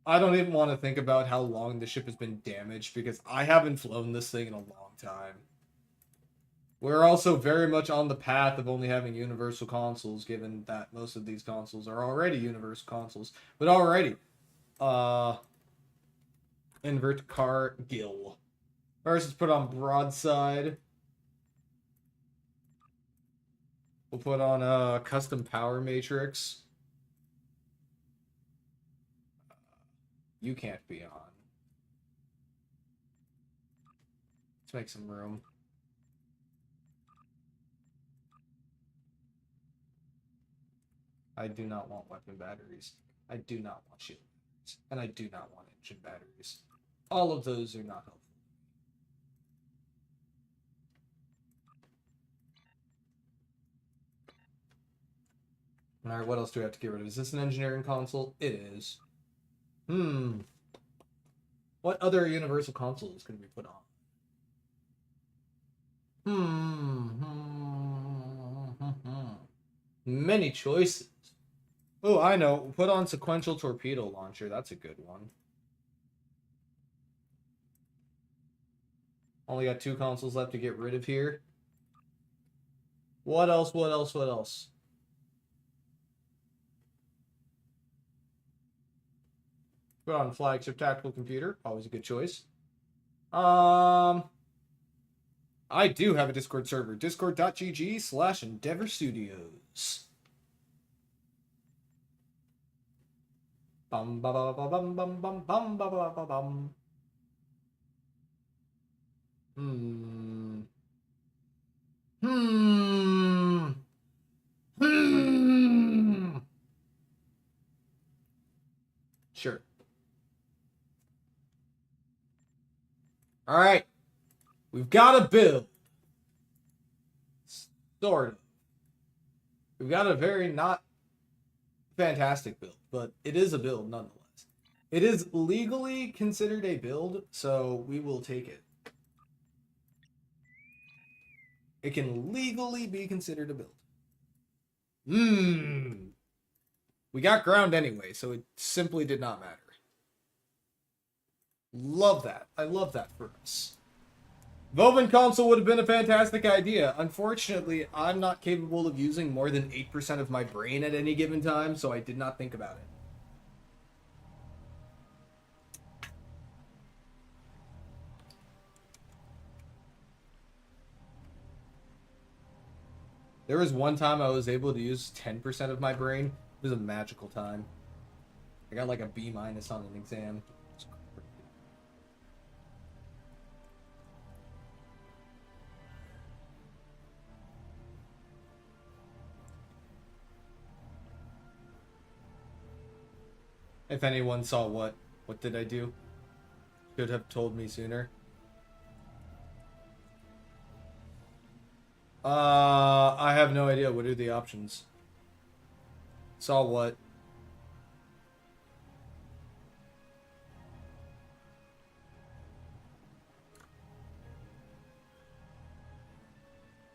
I don't even want to think about how long the ship has been damaged, because I haven't flown this thing in a long time. We're also very much on the path of only having universal consoles, given that most of these consoles are already universal consoles. But already, Invercargill. First, let's put on broadside. We'll put on a custom power matrix. You can't be on. Let's make some room. I do not want weapon batteries. I do not want shield batteries. And I do not want engine batteries. All of those are not helpful. Alright, what else do we have to get rid of? Is this an engineering console? It is. What other universal consoles can we put on? Many choices. Oh, I know. Put on sequential torpedo launcher. That's a good one. Only got 2 consoles left to get rid of here. What else? What else? What else? Put on flagship tactical computer. Always a good choice. I do have a Discord server. Discord.gg/Endeavor Studios. Bum ba ba ba bum bum bum bum ba ba ba bum. Sure. All right. We've got a build. Sort of. We've got a very not fantastic build, but it is a build nonetheless. It is legally considered a build, so we will take it. It can legally be considered a build. We got ground anyway, so it simply did not matter. Love that. I love that for us. Voven console would have been a fantastic idea. Unfortunately, I'm not capable of using more than 8% of my brain at any given time, so I did not think about it. There was one time I was able to use 10% of my brain. It was a magical time. I got like a B- on an exam. If anyone saw what did I do? Should have told me sooner. I have no idea. What are the options? Saw what?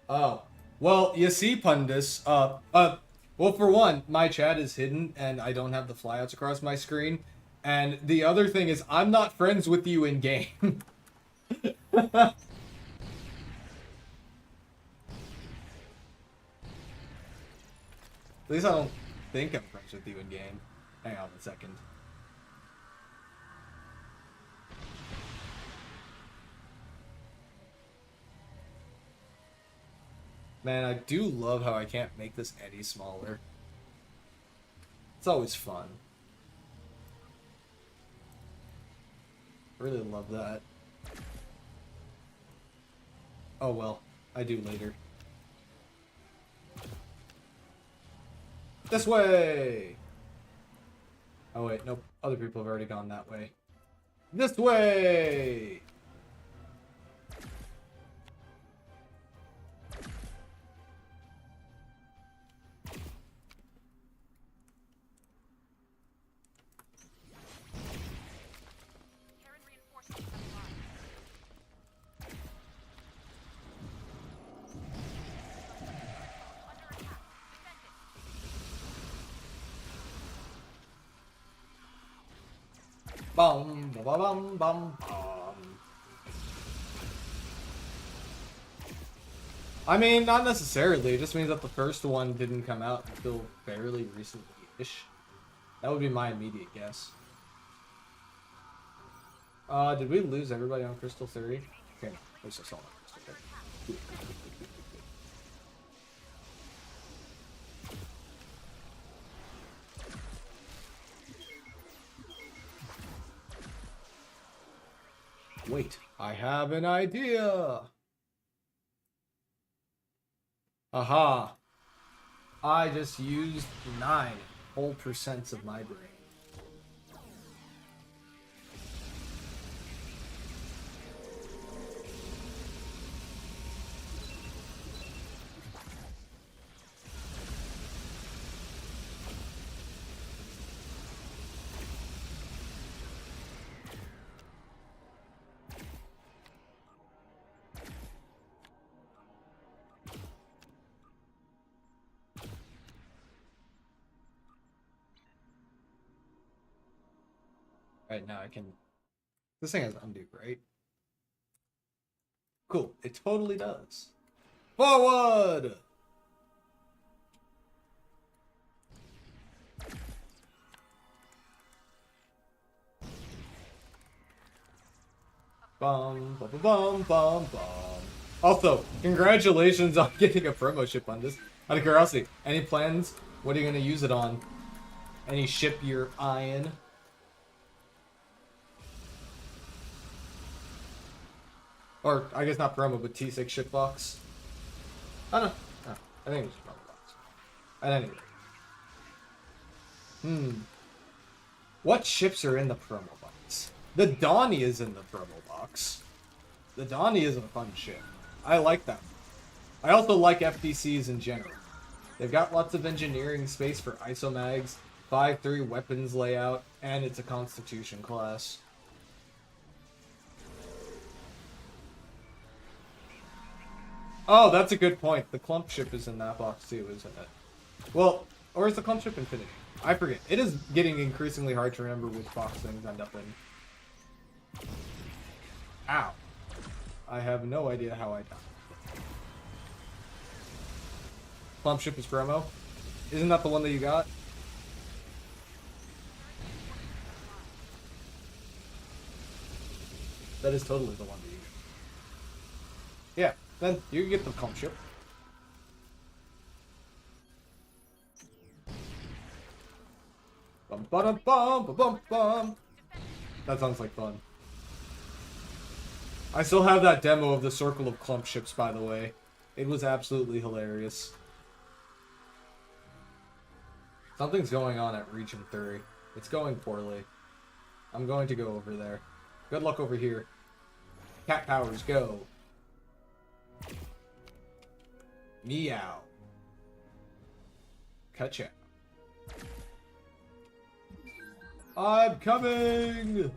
Oh. Well, you see, Pundus, well, for one, my chat is hidden, and I don't have the flyouts across my screen. And the other thing is, I'm not friends with you in-game. At least I don't think I'm friends with you in-game. Hang on a second. Man, I do love how I can't make this any smaller. It's always fun. Really love that. Oh well, I do later. This way! Oh wait, nope. Other people have already gone that way. This way! Bum, ba bum, bum, bum. I mean, not necessarily. It just means that the first one didn't come out until fairly recently-ish. That would be my immediate guess. Did we lose everybody on Crystal 3? Okay, no. At least I saw that Crystal 3. Wait, I have an idea! Aha! I just used 9 whole percents of my brain. Right now I can... This thing has undo, right? Cool. It totally does. Forward! Bum, bum, bum, bum, bum. Also, congratulations on getting a promo ship on this. Out of curiosity, any plans? What are you going to use it on? Any ship you're eyeing? Or, I guess not promo, but T6 ship box. I don't know. No, I think it's promo box. At any rate. What ships are in the promo box? The Donnie is in the promo box. The Donnie is a fun ship. I like that. I also like FDCs in general. They've got lots of engineering space for isomags, 5-3 weapons layout, and it's a Constitution class. Oh, that's a good point. The clump ship is in that box too, isn't it? Well, or is the clump ship Infinity? I forget. It is getting increasingly hard to remember which box things end up in. Ow. I have no idea how I died. Clump ship is promo. Isn't that the one that you got? That is totally the one that you got. Yeah, then you can get the clump ship. Bum bum bum bum bum bum. That sounds like fun. I still have that demo of the Circle of Clump ships, by the way. It was absolutely hilarious. Something's going on at Region 3. It's going poorly. I'm going to go over there. Good luck over here. Cat powers, go. Meow. Catch I'm coming!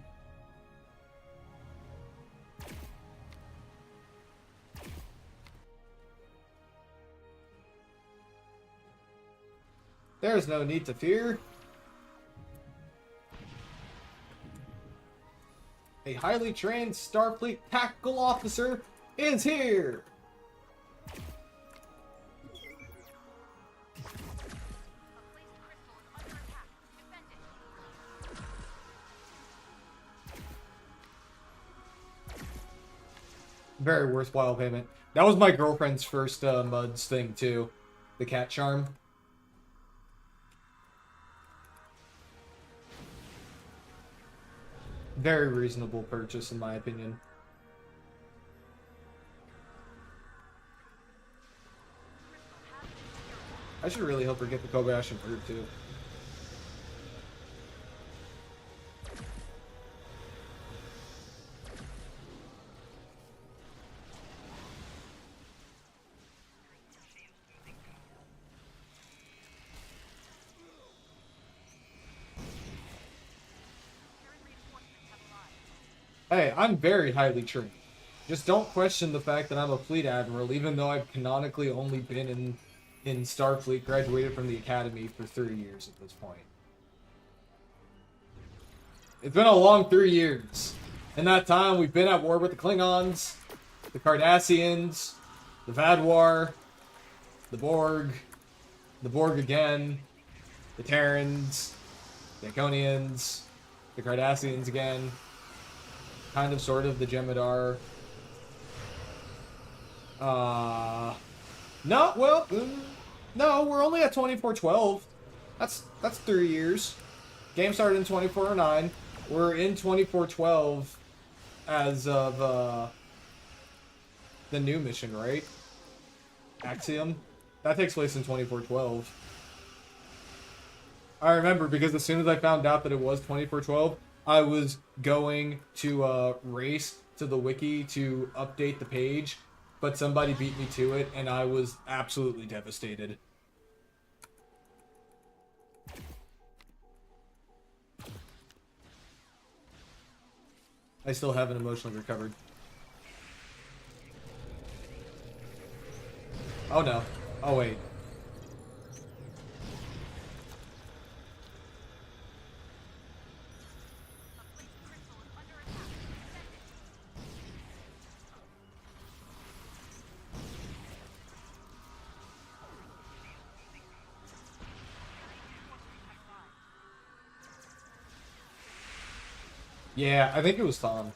There's no need to fear. A highly trained Starfleet tactical officer is here! Very worthwhile payment. That was my girlfriend's first MUDs thing too. The cat charm. Very reasonable purchase in my opinion. I should really help her get the Kobayashi bird too. Hey, I'm very highly trained. Just don't question the fact that I'm a fleet admiral, even though I've canonically only been in Starfleet, graduated from the academy for 3 years at this point. It's been a long 3 years. In that time, we've been at war with the Klingons, the Cardassians, the Vadwar, the Borg again, the Terrans, the Iconians, the Cardassians again. Kind of, sort of, the Jem'Hadar. No, well, no, we're only at 2412. That's 3 years. Game started in 2409. We're in 2412 as of, the new mission, right? Axiom? That takes place in 2412. I remember because as soon as I found out that it was 2412, I was going to race to the wiki to update the page, but somebody beat me to it, and I was absolutely devastated. I still haven't emotionally recovered. Oh no. Oh wait. Yeah, I think it was Tom.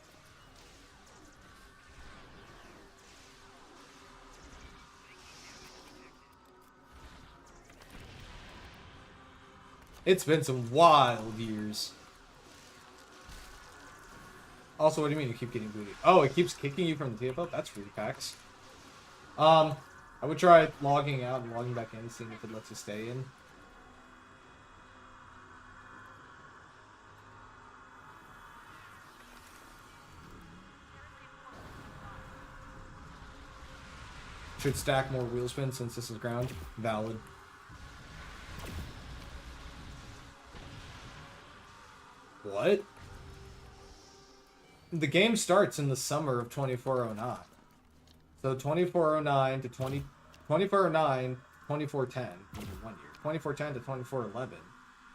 It's been some wild years. Also, what do you mean you keep getting booted? Oh, it keeps kicking you from the TFO? That's free packs. I would try logging out and logging back in, seeing if it lets you stay in. Should stack more wheel spin since this is ground. Valid. What? The game starts in the summer of 2409. So 2409 to 2409, 2410 is 1 year. 2410 to 2411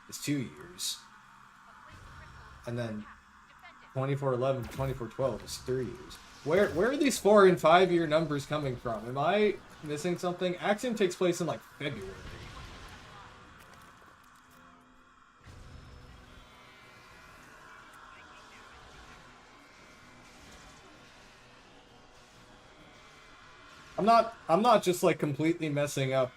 is 2 years. And then 2411 to 2412 is 3 years. Where are these 4 and 5 year numbers coming from? Am I missing something? Axiom takes place in like February. I'm not just like completely messing up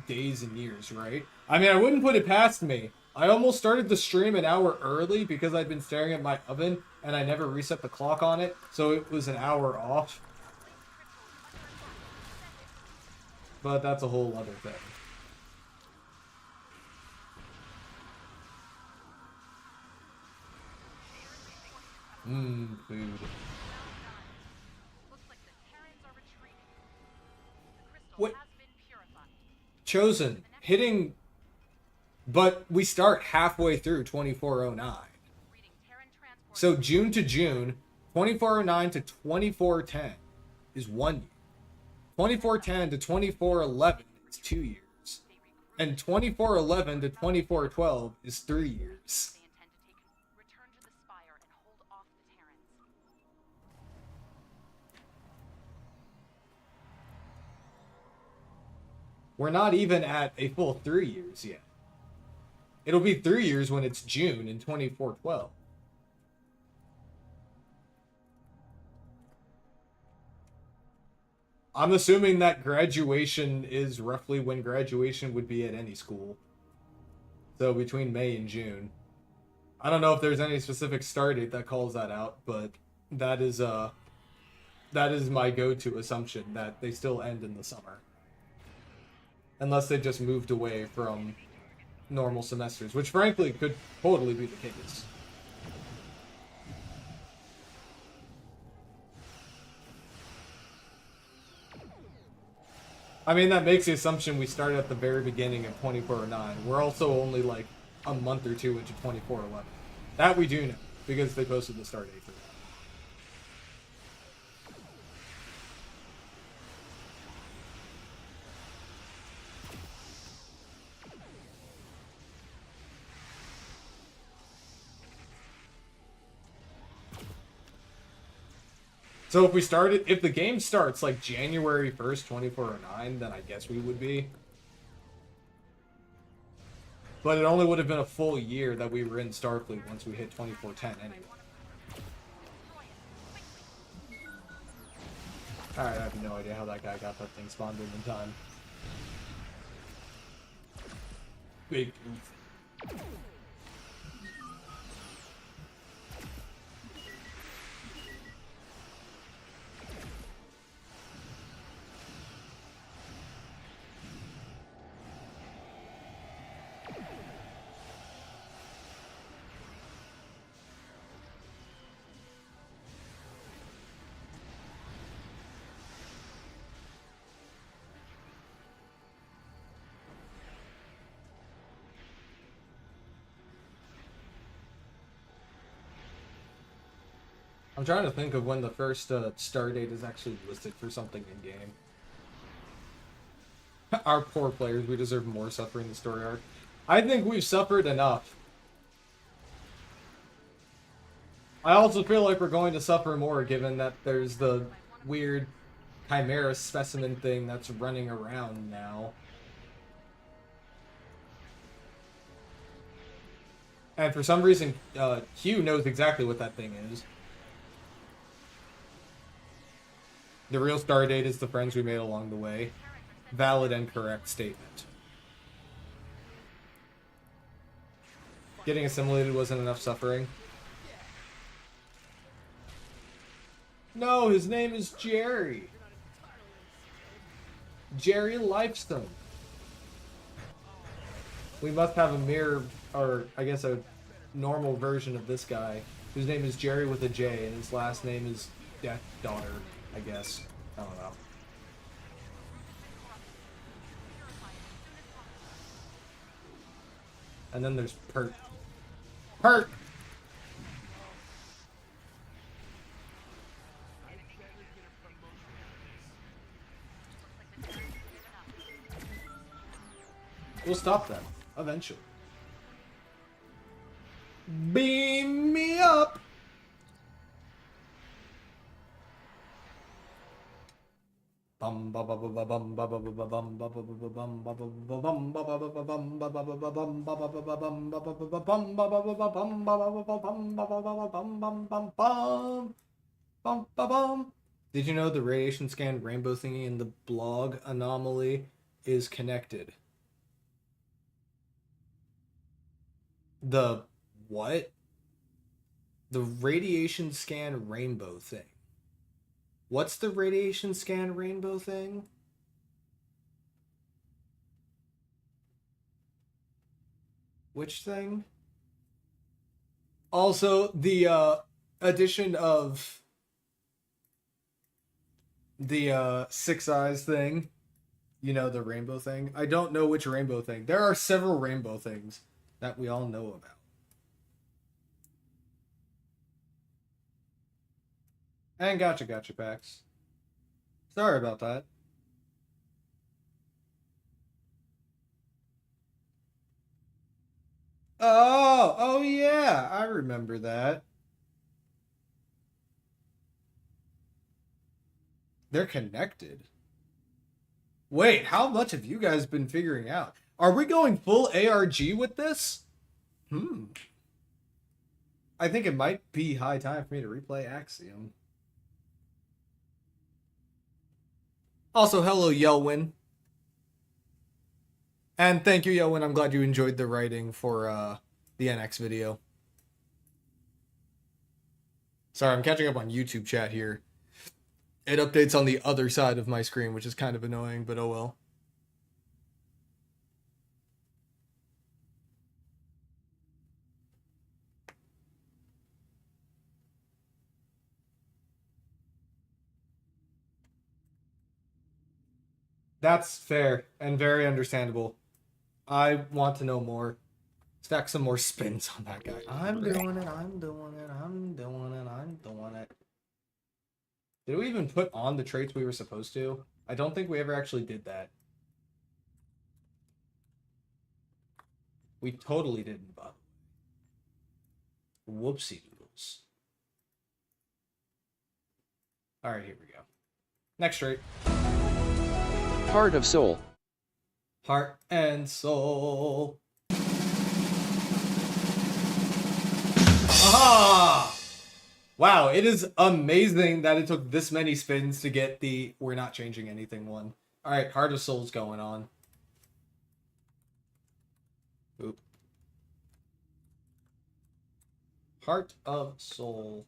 days and years, right? I mean, I wouldn't put it past me. I almost started the stream an hour early because I'd been staring at my oven and I never reset the clock on it, so it was an hour off. But that's a whole other thing. Food. What? Chosen. Hitting... But we start halfway through 2409. So June to June, 2409 to 2410 is 1 year. 2410 to 2411 is 2 years. And 2411 to 2412 is 3 years. We're not even at a full 3 years yet. It'll be 3 years when it's June in 2412. I'm assuming that graduation is roughly when graduation would be at any school. So between May and June. I don't know if there's any specific start date that calls that out, but that is my go-to assumption, that they still end in the summer. Unless they just moved away from normal semesters, which frankly could totally be the case. I mean, that makes the assumption we start at the very beginning of 2409. We're also only like a month or two into 2411. That we do know, because they posted the start date for that. So if the game starts like January 1st, 2409, then I guess we would be. But it only would have been a full year that we were in Starfleet once we hit 2410 anyway. Alright, I have no idea how that guy got that thing spawned in time. Big oof. I'm trying to think of when the first star date is actually listed for something in game. Our poor players, we deserve more suffering in the story arc. I think we've suffered enough. I also feel like we're going to suffer more given that there's the weird chimera specimen thing that's running around now. And for some reason, Hugh knows exactly what that thing is. The real Stardate is the friends we made along the way. Valid and correct statement. Getting assimilated wasn't enough suffering. No, his name is Jerry. Jerry Lifestone. We must have a mirror, or I guess a normal version of this guy, whose name is Jerry with a J, and his last name is Death Daughter, I guess. I don't know. And then there's Perk. Perk! We'll stop them, eventually. Beam me up! Did you know the radiation scan rainbow thingy in the blog anomaly is connected? The what? The radiation scan rainbow thing. What's the radiation scan rainbow thing? Which thing? Also, the addition of the Six Eyes thing. You know, the rainbow thing. I don't know which rainbow thing. There are several rainbow things that we all know about. And gotcha packs. Sorry about that. Oh yeah, I remember that. They're connected. Wait, how much have you guys been figuring out? Are we going full ARG with this? I think it might be high time for me to replay Axiom. Also, hello, Yelwin. And thank you, Yelwin. I'm glad you enjoyed the writing for the NX video. Sorry, I'm catching up on YouTube chat here. It updates on the other side of my screen, which is kind of annoying, but oh well. That's fair and very understandable. I want to know more. Stack some more spins on that guy. I'm doing it, I'm doing it, I'm doing it, I'm doing it. Did we even put on the traits we were supposed to? I don't think we ever actually did that. We totally didn't, but whoopsie doodles. Alright, here we go. Next trait. Heart of Soul. Heart and soul. Aha! Wow, it is amazing that it took this many spins to get the we're not changing anything one. Alright, Heart of Soul's going on. Oop. Heart of Soul.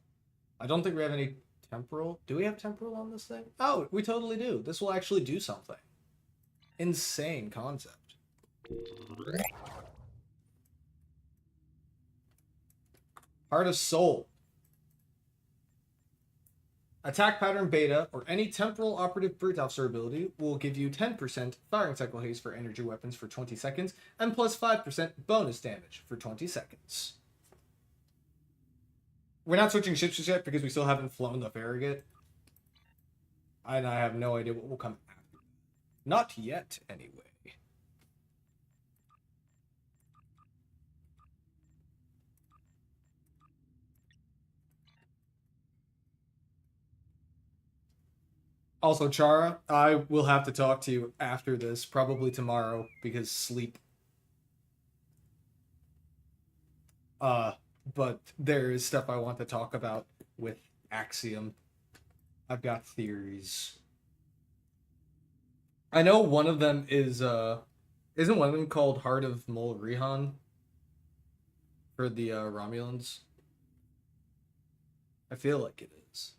I don't think we have any temporal. Do we have temporal on this thing? Oh, we totally do. This will actually do something. Insane concept. Heart of Soul. Attack pattern beta or any temporal operative brute officer ability will give you 10% firing cycle haste for energy weapons for 20 seconds and plus 5% bonus damage for 20 seconds. We're not switching ships just yet because we still haven't flown the Farragut. And I have no idea what will come after. Not yet, anyway. Also, Chara, I will have to talk to you after this, probably tomorrow, because sleep. But there is stuff I want to talk about with Axiom. I've got theories. I know one of them is isn't one of them called Heart of Mol Rihan for the Romulans? I feel like it is.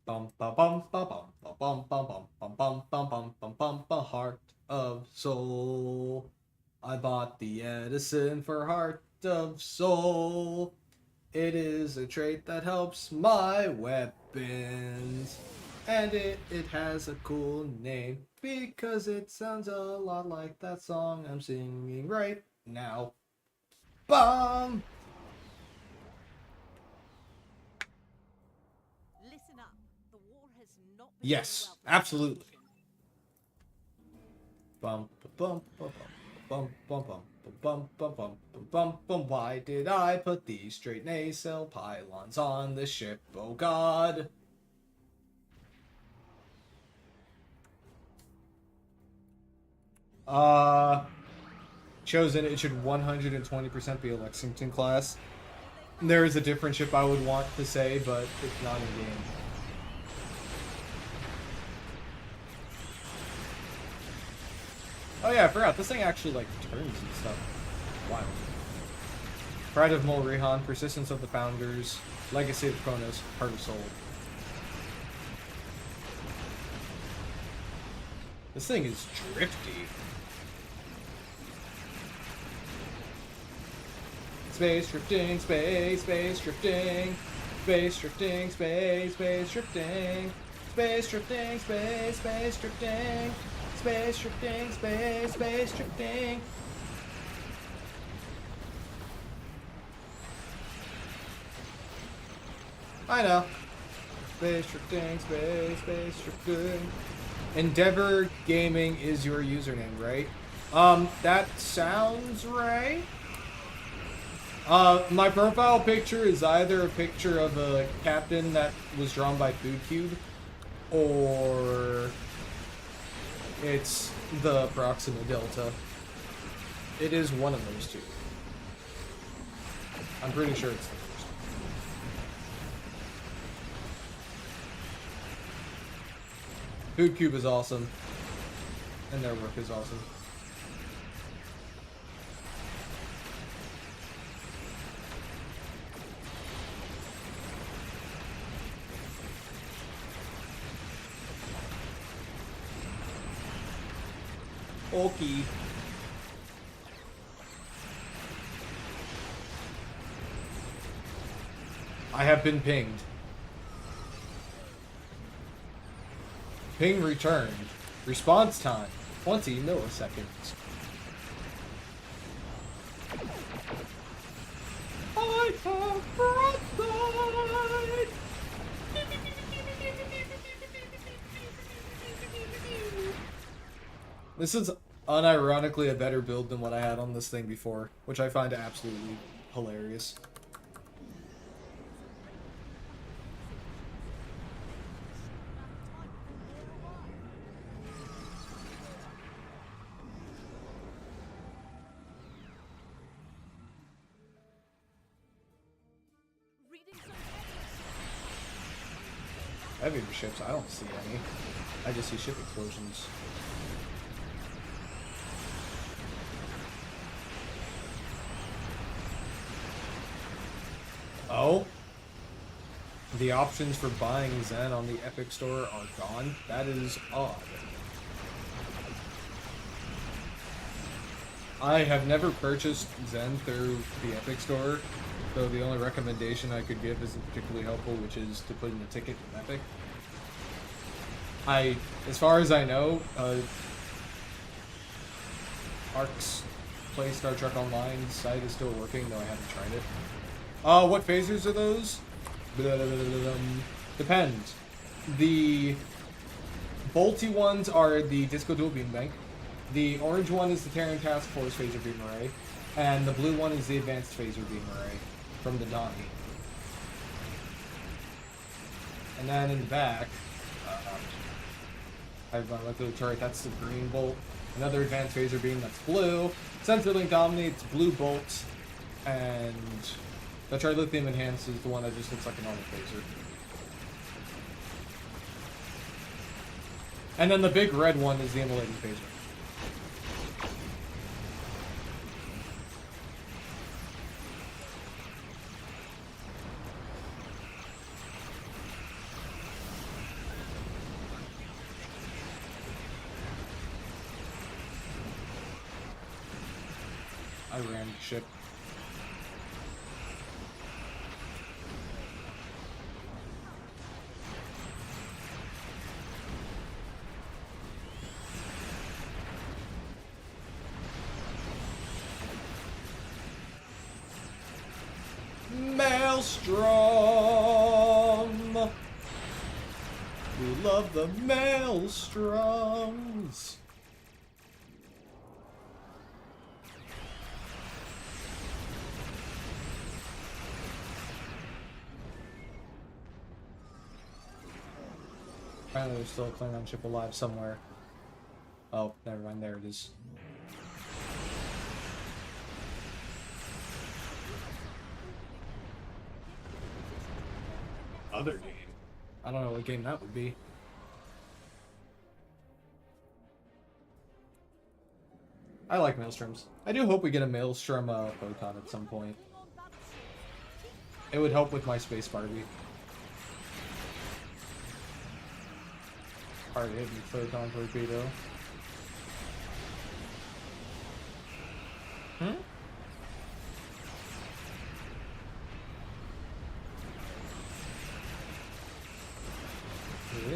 Bum bum bum bum bum bum bum bum bum bum bum bum bum bum bum. Heart of Soul. I bought the Edison for Heart of Soul. It is a trait that helps my weapons. And it has a cool name because it sounds a lot like that song I'm singing right now. Bum! Listen up. The war has not been Yes, going well for absolutely. Bum bum bum bum bum bum bum bum bum bum bum bum. Why did I put these straight nacelle pylons on the ship? Oh God! Chosen. It should 120% be a Lexington class. There is a different ship I would want to say, but it's not in game. Oh yeah, I forgot. This thing actually, like, turns and stuff. Wild. Pride of Mol Rihan, Persistence of the Founders, Legacy of Kronos, Heart of Soul. This thing is drifty. Space drifting, space drifting, space drifting, space drifting, space drifting, space drifting, space drifting, space drifting. I know. Space drifting, space drifting. Endeavor Gaming is your username, right? That sounds right. My profile picture is either a picture of a captain that was drawn by Food Cube, or it's the Proxima Delta. It is one of those two. I'm pretty sure it's the first. Food Cube is awesome, and their work is awesome. Okay. I have been pinged. Ping returned. Response time, 20 milliseconds. I have brought This is unironically a better build than what I had on this thing before, which I find absolutely hilarious. Heavy ships, I don't see any. I just see ship explosions. Oh? The options for buying Zen on the Epic Store are gone? That is odd. I have never purchased Zen through the Epic Store, so the only recommendation I could give isn't particularly helpful, which is to put in a ticket with Epic. As far as I know, Ark's Play Star Trek Online site is still working, though I haven't tried it. What phasers are those? Depends. The bolty ones are the Disco Dual Beam Bank. The orange one is the Terran Task Force Phaser Beam Array. And the blue one is the Advanced Phaser Beam Array from the Nami. And then in the back, I went through the turret, that's the green bolt. Another advanced phaser beam, that's blue. Sensor link dominates blue bolts. And the trilithium enhanced is the one that just looks like a normal phaser. And then the big red one is the immolating phaser. I ran ship. Maelstrom! We love the maelstroms! Apparently there's still a Klingon ship alive somewhere. Oh, never mind, there it is. Other game? I don't know what game that would be. I like maelstroms. I do hope we get a maelstrom photon at some point. It would help with my space Barbie. Already hit me photon torpedo. You're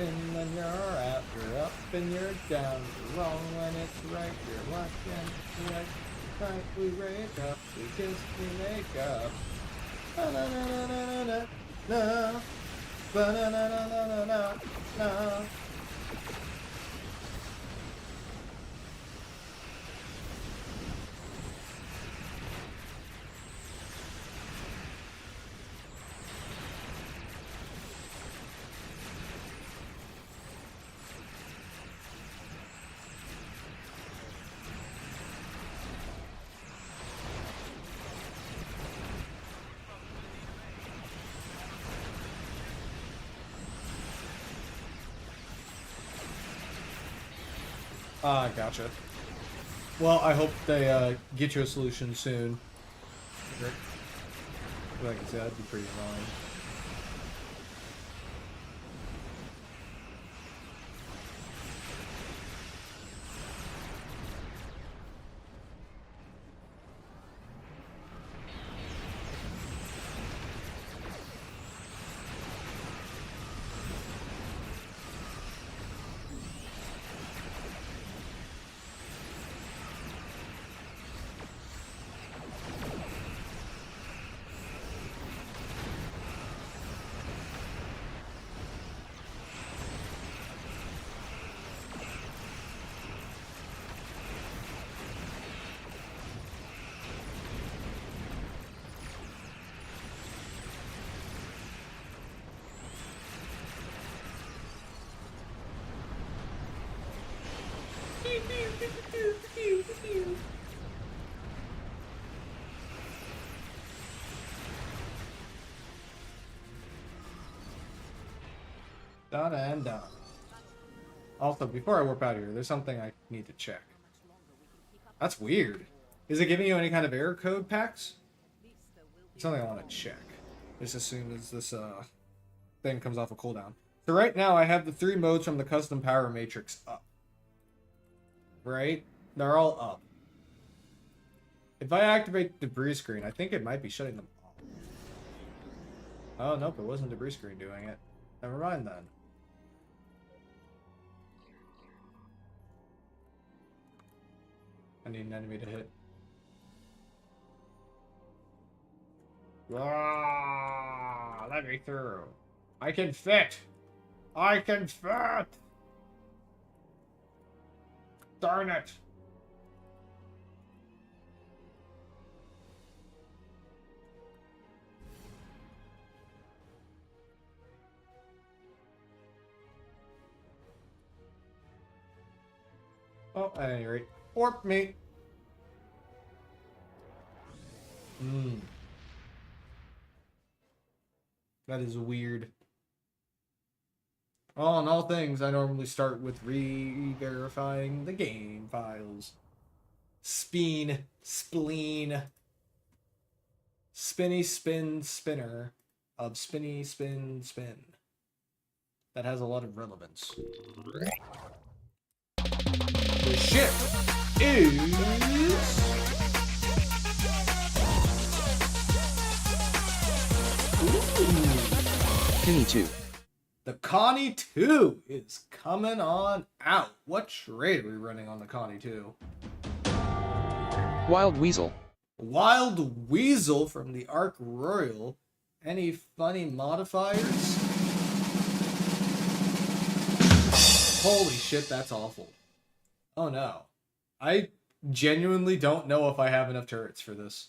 in when you're out, you're up and you're down. You're wrong when it's right, you're left and right. Right, we wake up, we kiss, we make up. Na na na na na na na. Ba na na na na na na. Gotcha. Well, I hope they get you a solution soon. Like I said, that'd be pretty annoying. Done and done. Also, before I warp out of here, there's something I need to check. That's weird. Is it giving you any kind of error code packs? It's something I want to check. Just as soon as this thing comes off a cooldown. So right now I have the 3 modes from the custom power matrix up. Right? They're all up. If I activate the debris screen, I think it might be shutting them off. Oh, nope, it wasn't debris screen doing it. Never mind then. I need an enemy to hit. Ah, let me through. I can fit. I can fit. Darn it. Oh, at any rate. Warp me. That is weird. On all things, I normally start with re-verifying the game files. Spleen. Spinny spin spinner of spinny spin spin. That has a lot of relevance. The ship is... Penny 2. The Connie 2 is coming on out. What trade are we running on the Connie 2? Wild Weasel. Wild Weasel from the Ark Royal. Any funny modifiers? Holy shit, that's awful. Oh no. I genuinely don't know if I have enough turrets for this.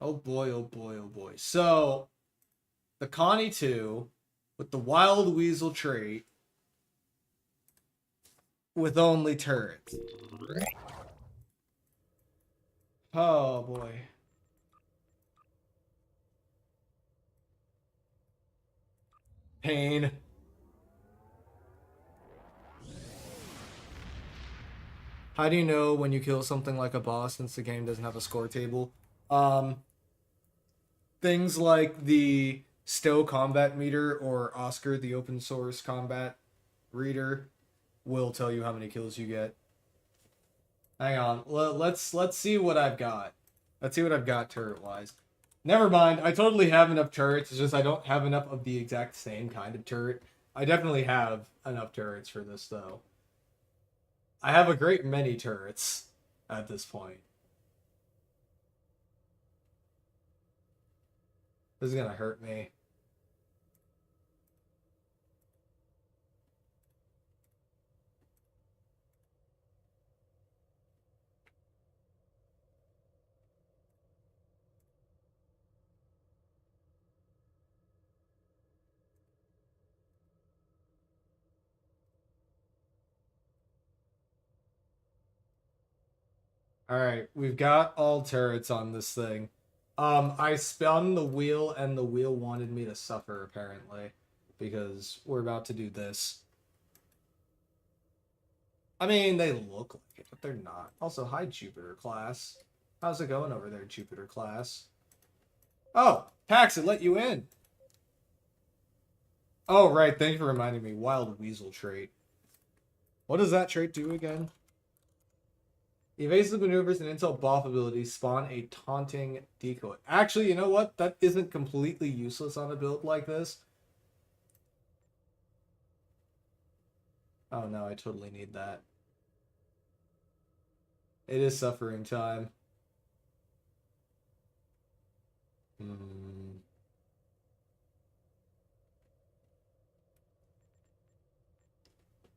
Oh boy, oh boy, oh boy. So, the Connie 2 with the Wild Weasel trait with only turrets. Oh boy. Pain. How do you know when you kill something like a boss since the game doesn't have a score table? Things like the STO combat meter or Oscar, the open source combat reader, will tell you how many kills you get. Hang on. Let's see what I've got. Let's see what I've got turret-wise. Never mind. I totally have enough turrets. It's just I don't have enough of the exact same kind of turret. I definitely have enough turrets for this, though. I have a great many turrets at this point. This is gonna hurt me. Alright, we've got all turrets on this thing. I spun the wheel and the wheel wanted me to suffer, apparently. Because we're about to do this. I mean, they look like it, but they're not. Also, hi, Jupiter Class. How's it going over there, Jupiter Class? Oh, Pax, it let you in. Oh, right, thank you for reminding me. Wild Weasel trait. What does that trait do again? Evasive maneuvers and intel buff abilities spawn a taunting decoy. Actually, you know what? That isn't completely useless on a build like this. Oh no, I totally need that. It is suffering time.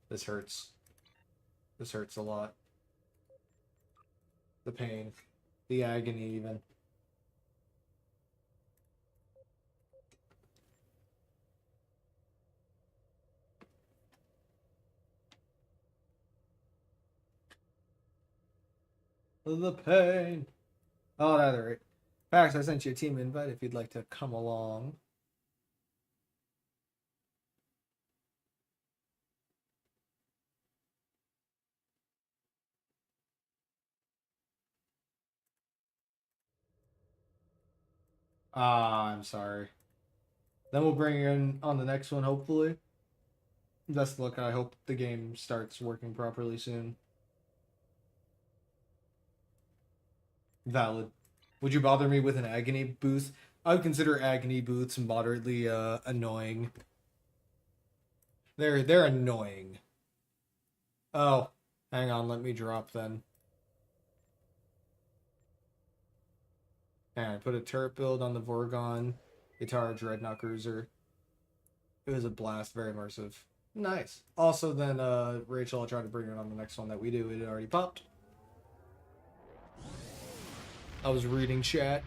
This hurts. This hurts a lot. The pain. The agony, even. The pain. Oh, that's right. Fax, I sent you a team invite if you'd like to come along. Ah, I'm sorry. Then we'll bring you in on the next one, hopefully. Best of luck, and I hope the game starts working properly soon. Valid. Would you bother me with an agony booth? I would consider agony booths moderately annoying. They're annoying. Oh, hang on, let me drop then. And I put a turret build on the Vorgon Guitar Dreadnot Cruiser. It was a blast, very immersive. Nice. Also then, Rachel, I'll try to bring her on the next one that we do. It already popped. I was reading chat.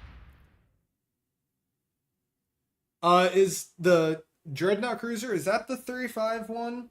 Is the Dreadnought Cruiser, is that the 35 one?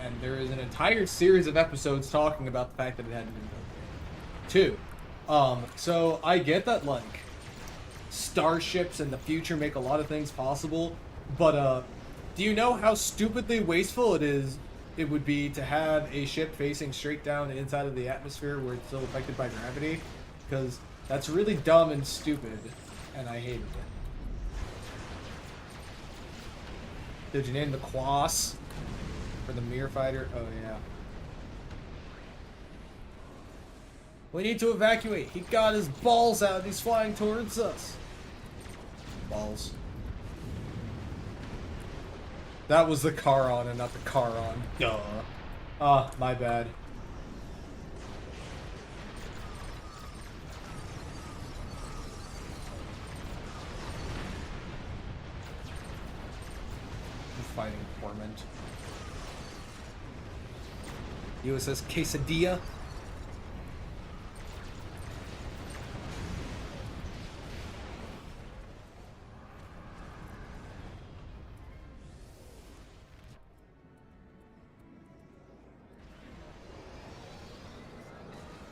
and there is an entire series of episodes talking about the fact that it hadn't been built yet. 2. So I get that, like, starships in the future make a lot of things possible, but, do you know how stupidly wasteful it would be to have a ship facing straight down inside of the atmosphere where it's still affected by gravity? Because that's really dumb and stupid, and I hated it. Did you name the Quas for the Mir fighter? Oh, yeah. We need to evacuate. He got his balls out. He's flying towards us. Balls. That was the Charon and not the Charon. Duh. Ah, my bad. Fighting Torment. USS Quesadilla.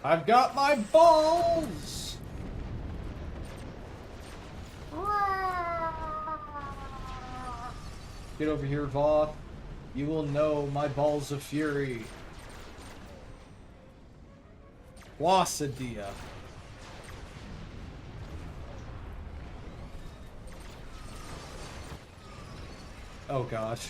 I've got my balls! Get over here, Voth. You will know my balls of fury. Wasadia. Oh gosh.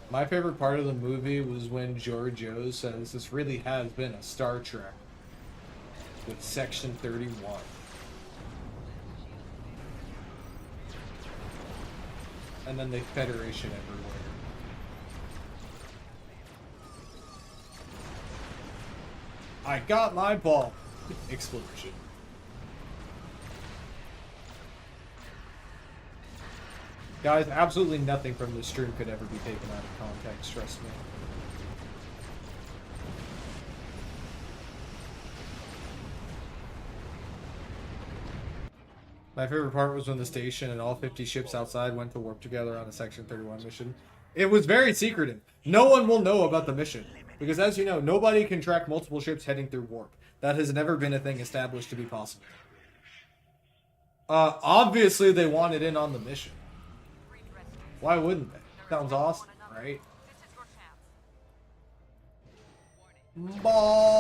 My favorite part of the movie was when Giorgio says this really has been a Star Trek with Section 31. And then the Federation everywhere. I got my ball. Explosion. Guys, absolutely nothing from this stream could ever be taken out of context, trust me. My favorite part was when the station and all 50 ships outside went to warp together on a Section 31 mission. It was very secretive. No one will know about the mission. Because as you know, nobody can track multiple ships heading through warp. That has never been a thing established to be possible. Obviously they wanted in on the mission. Why wouldn't they? Sounds awesome, right? Ball.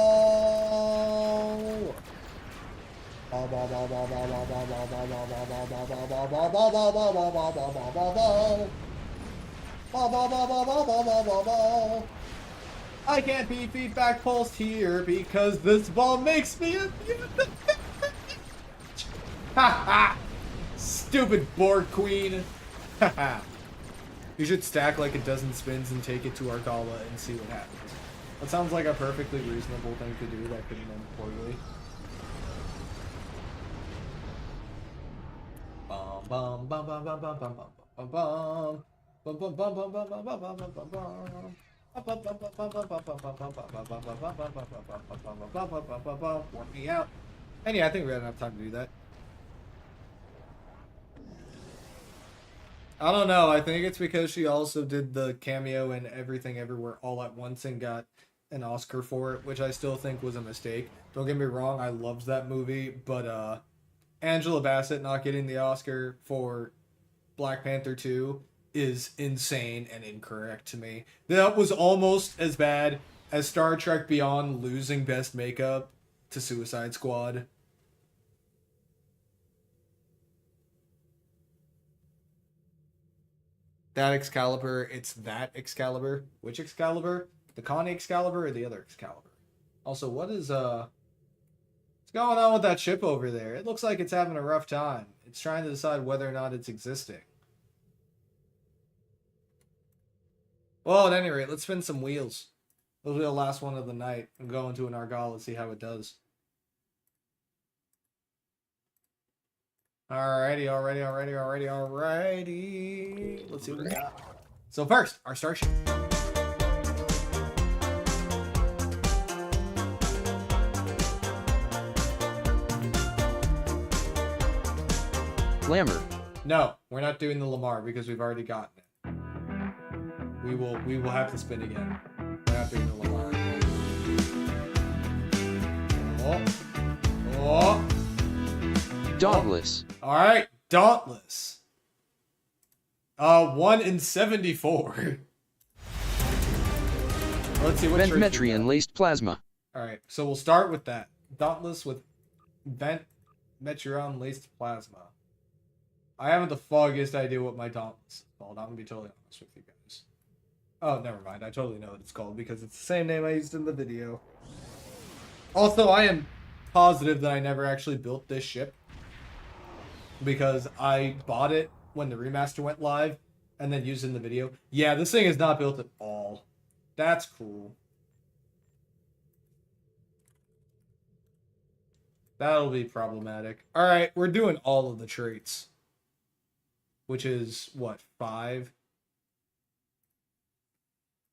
I can't be feedback pulsed here because this ball makes me a ha ha! Stupid Borg Queen! Ha ha! You should stack like a dozen spins and take it to Argala and see what happens. That sounds like a perfectly reasonable thing to do that couldn't end poorly. Bum bum bum bum bum bum bum bum bum bum bum bum bum bum bum bum bum bum. Work me out. And yeah, I think we had enough time to do that. I don't know. I think it's because she also did the cameo in Everything Everywhere All at Once and got an Oscar for it, which I still think was a mistake. Don't get me wrong, I loved that movie, but Angela Bassett not getting the Oscar for Black Panther 2 is insane and incorrect to me. That was almost as bad as Star Trek Beyond losing Best Makeup to Suicide Squad. That Excalibur, it's that Excalibur. Which Excalibur? The Connie Excalibur or the other Excalibur? Also, what's going on with that ship over there? It looks like it's having a rough time. It's trying to decide whether or not it's existing. Well, at any rate, let's spin some wheels. This will be the last one of the night. I'm going to an Argala and see how it does. Alrighty. Let's see what we got. So first, our Starship. Lamar. No, we're not doing the Lamar because we've already gotten it. We will have to spin again. We're not doing the Lamar again. Oh. Dauntless. All right, Dauntless. 1 in 74. Let's see what traits we Ventmetrian got. laced plasma. All right, so we'll start with that. Dauntless with Ventmetrion laced plasma. I haven't the foggiest idea what my Dauntless is called. I'm gonna be totally honest with you guys. Oh, never mind. I totally know what it's called because it's the same name I used in the video. Also, I am positive that I never actually built this ship because I bought it when the remaster went live and then used it in the video. Yeah, this thing is not built at all. That's cool. That'll be problematic. All right, we're doing all of the traits. Which is, what, 5?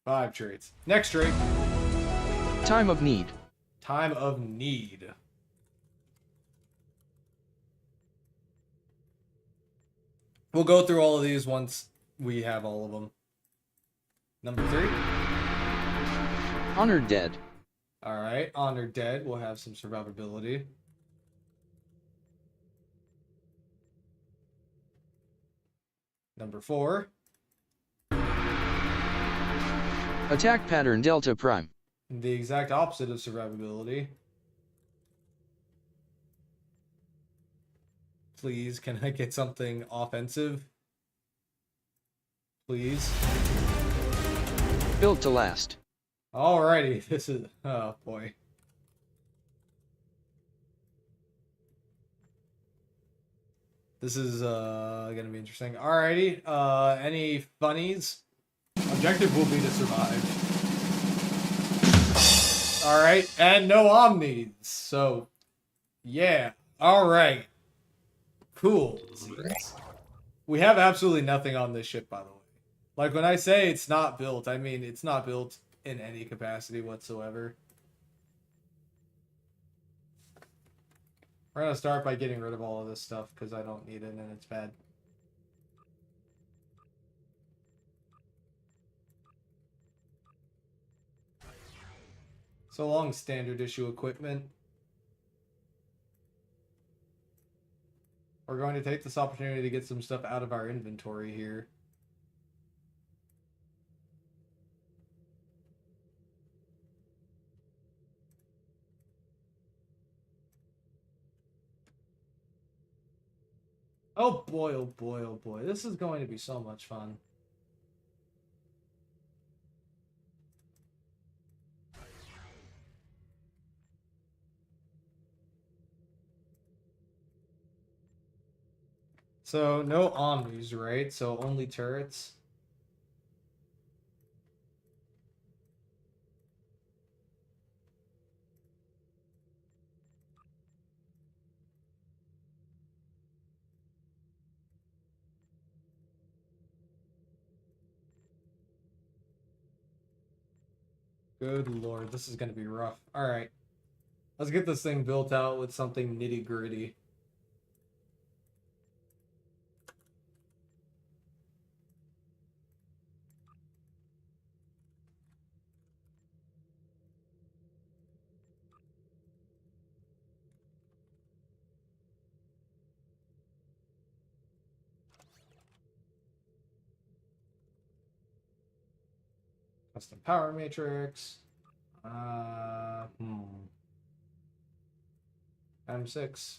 5 traits. Next trait. Time of need. Time of need. We'll go through all of these once we have all of them. Number 3. Honored dead. Alright, Honored Dead. We'll have some survivability. Number 4. Attack pattern Delta Prime. The exact opposite of survivability. Please, can I get something offensive? Please. Built to last. Alrighty, this is... Oh, boy. This is gonna be interesting. Alrighty, any funnies? Objective will be to survive. Alright, and no omnis. So, yeah. Alright. Cool. We have absolutely nothing on this ship, by the way. Like, when I say it's not built, I mean it's not built in any capacity whatsoever. We're gonna start by getting rid of all of this stuff, because I don't need it and it's bad. So long, standard issue equipment. We're going to take this opportunity to get some stuff out of our inventory here. Oh boy, oh boy, oh boy. This is going to be so much fun. So, no omnis, right? So, only turrets. Good lord, this is going to be rough. Alright. Let's get this thing built out with something nitty-gritty. Custom power matrix. M6.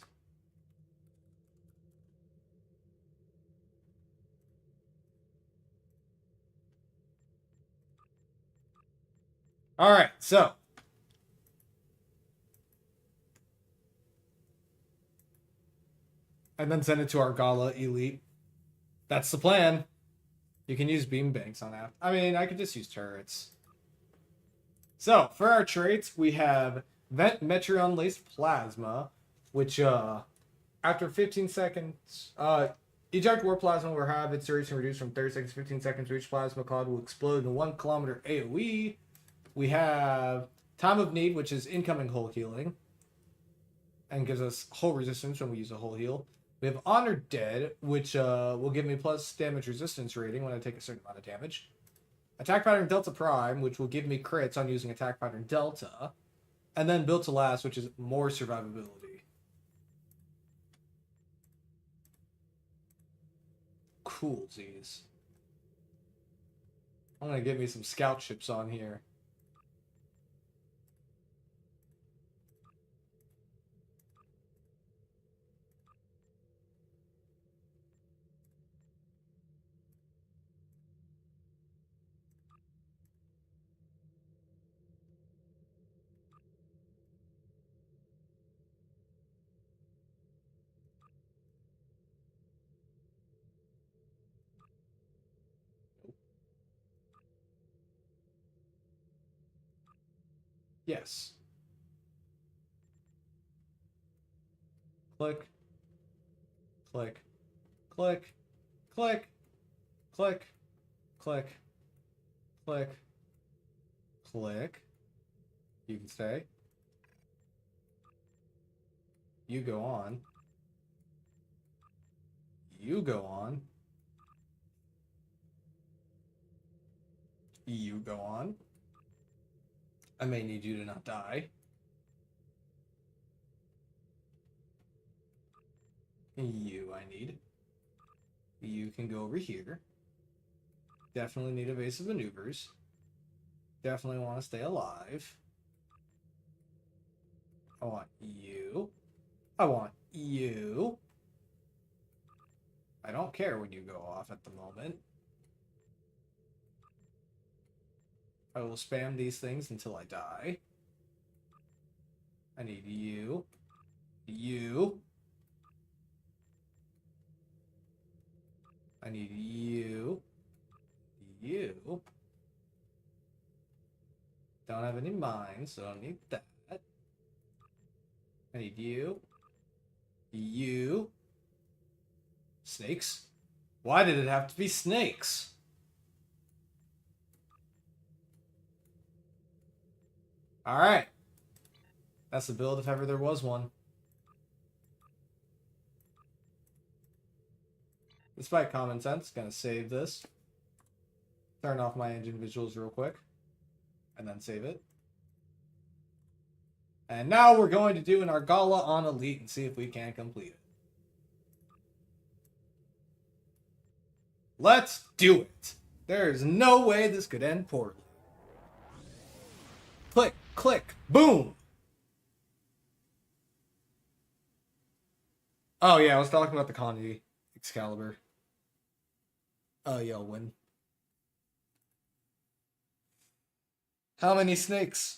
All right, so and then send it to our Gala Elite. That's the plan. You can use beam banks on that. I mean, I could just use turrets. So, for our traits, we have Ventmetrion laced plasma, which, after 15 seconds, eject war plasma will have its duration reduced from 30 seconds to 15 seconds. Each plasma cloud will explode in a 1 kilometer AoE. We have Time of Need, which is incoming hull healing, and gives us hull resistance when we use a hull heal. We have Honor Dead, which will give me plus damage resistance rating when I take a certain amount of damage. Attack Pattern Delta Prime, which will give me crits on using Attack Pattern Delta. And then Built to Last, which is more survivability. Cool, Z's. I'm going to get me some scout ships on here. Yes. Click. Click. Click. Click. Click. Click. Click. Click. You can stay. You go on. You go on. You go on. I may need you to not die. You I need. You can go over here. Definitely need evasive maneuvers. Definitely want to stay alive. I want you. I want you. I don't care when you go off at the moment. I will spam these things until I die. I need you. You. I need you. You. Don't have any mines, so I don't need that. I need you. You. Snakes? Why did it have to be snakes? Alright. That's the build if ever there was one. Despite common sense, gonna save this. Turn off my engine visuals real quick. And then save it. And now we're going to do an Argala on Elite and see if we can complete it. Let's do it! There's no way this could end poorly. Click, click, boom! Oh yeah, I was talking about the Conde Excalibur. Oh yeah, I'll win. How many snakes?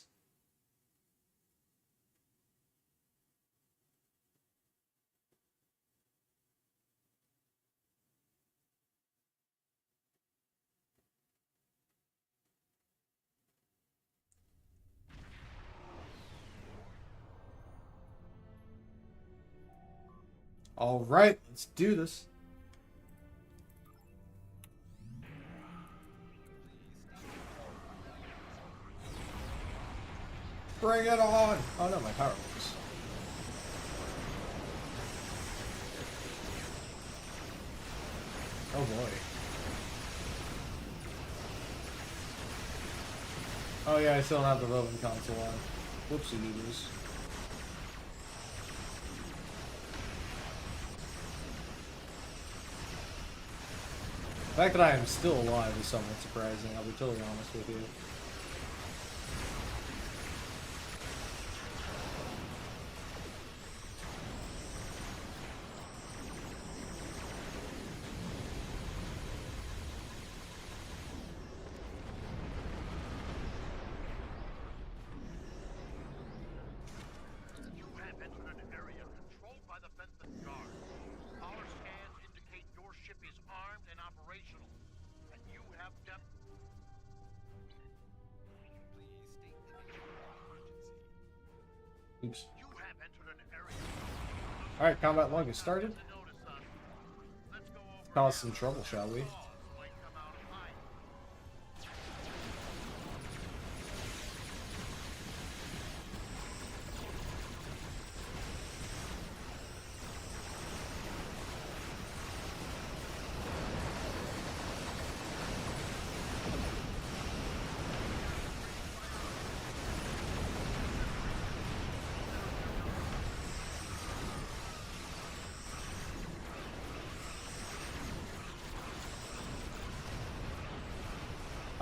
All right, let's do this. Bring it on! Oh no, my power works. Oh boy. Oh yeah, I still don't have the roving console on. Whoopsie doodles. The fact that I am still alive is somewhat surprising, I'll be totally honest with you. You have entered an area controlled by the Bentham Guard. Our scans indicate your ship is armed and operational, and you have depth. Oops. You have entered an area. Alright, combat log is started. To notice us. Let's go over Cause some trouble, shall we? might come out of hiding.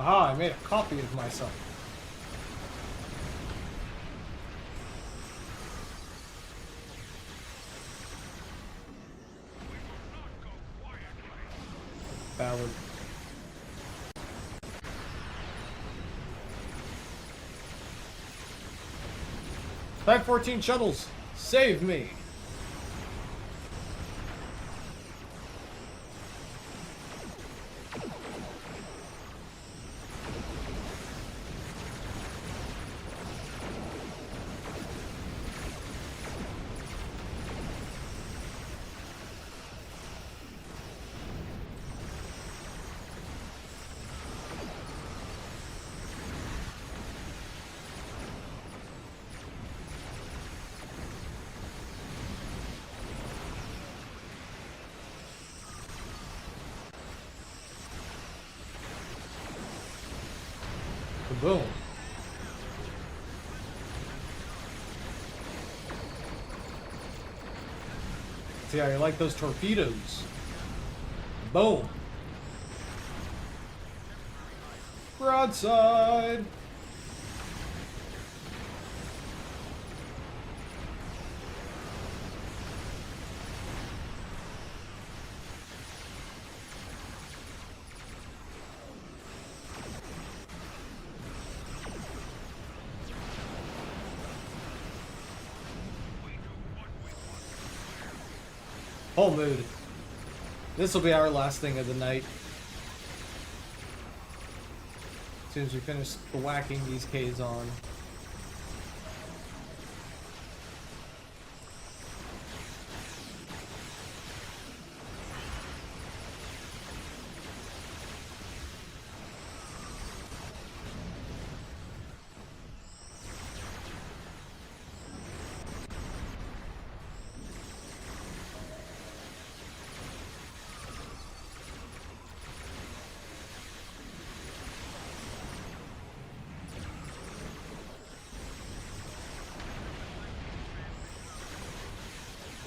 Aha, I made a copy of myself. Ballad. 514 shuttles, save me! Boom. See how you like those torpedoes? Boom. Broadside. Whole mood. This will be our last thing of the night. As soon as we finish whacking these Ks on.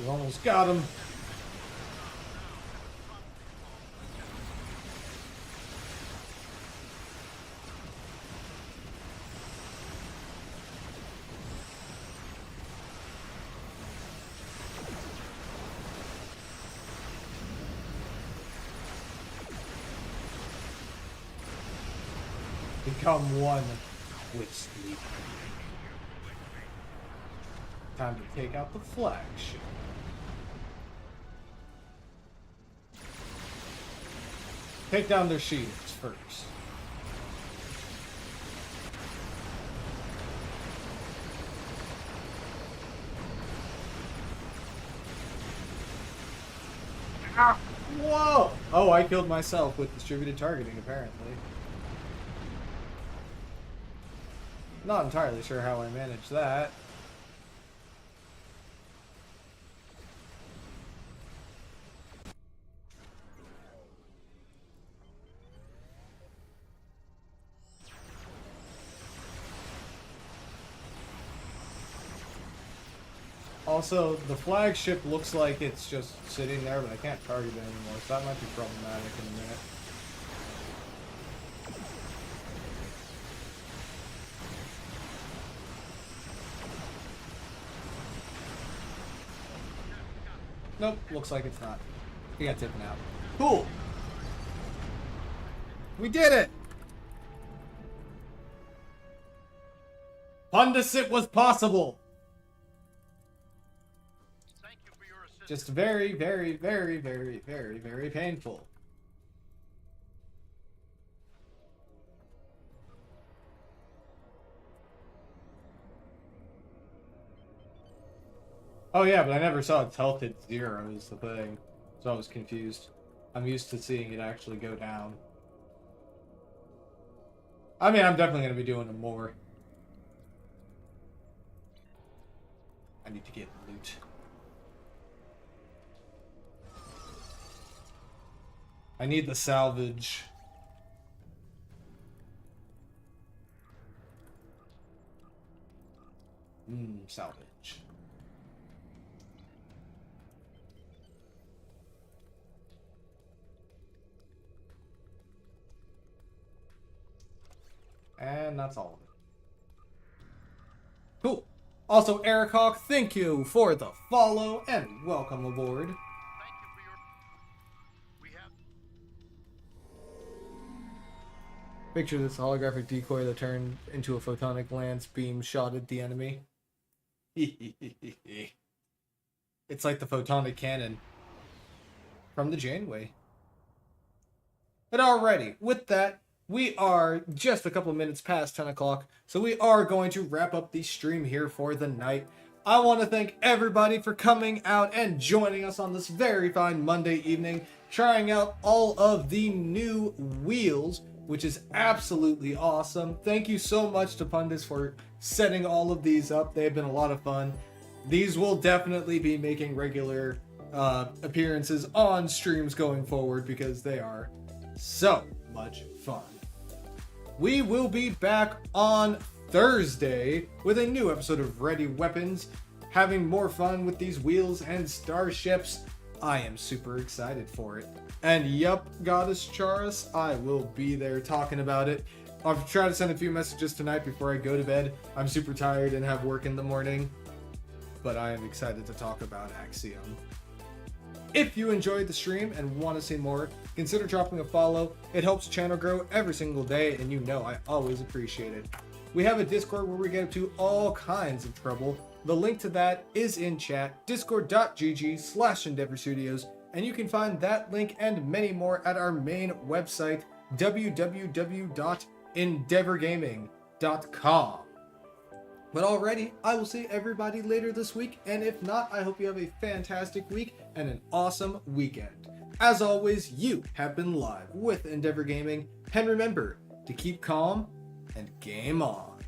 We almost got him. Become one with sleep. Time to take out the flagship. Take down their shields first. Ah, whoa! Oh, I killed myself with distributed targeting, apparently. Not entirely sure how I managed that. Also, the flagship looks like it's just sitting there, but I can't target it anymore, so that might be problematic in a minute. Nope, looks like it's not. He got taken out. Cool! We did it! Pundisit was possible! Thank you for your assistance. Just very, very, very, very, very, very painful. Oh yeah, but I never saw its health hit 0 is the thing. So I was confused. I'm used to seeing it actually go down. I mean, I'm definitely going to be doing them more. I need to get loot. I need the salvage. Salvage. And that's all of it. Cool. Also, Eric Hawk, thank you for the follow and welcome aboard. Thank you for your... We have... Picture this holographic decoy that turned into a photonic lance beam shot at the enemy. It's like the photonic cannon from the Janeway. But alrighty, with that, we are just a couple of minutes past 10 o'clock, so we are going to wrap up the stream here for the night. I want to thank everybody for coming out and joining us on this very fine Monday evening, trying out all of the new wheels, which is absolutely awesome. Thank you so much to Pundis for setting all of these up. They have been a lot of fun. These will definitely be making regular appearances on streams going forward because they are so much fun. We will be back on Thursday with a new episode of Ready Weapons, having more fun with these wheels and starships. I am super excited for it. And yup, Goddess Charis, I will be there talking about it. I'll try to send a few messages tonight before I go to bed. I'm super tired and have work in the morning, but I am excited to talk about Axiom. If you enjoyed the stream and want to see more, consider dropping a follow. It helps the channel grow every single day, and you know I always appreciate it. We have a Discord where we get up to all kinds of trouble. The link to that is in chat, discord.gg/Endeavor Studios, and you can find that link and many more at our main website, www.endeavorgaming.com. But already, I will see everybody later this week, and if not, I hope you have a fantastic week and an awesome weekend. As always, you have been live with Endeavor Gaming, and remember to keep calm and game on.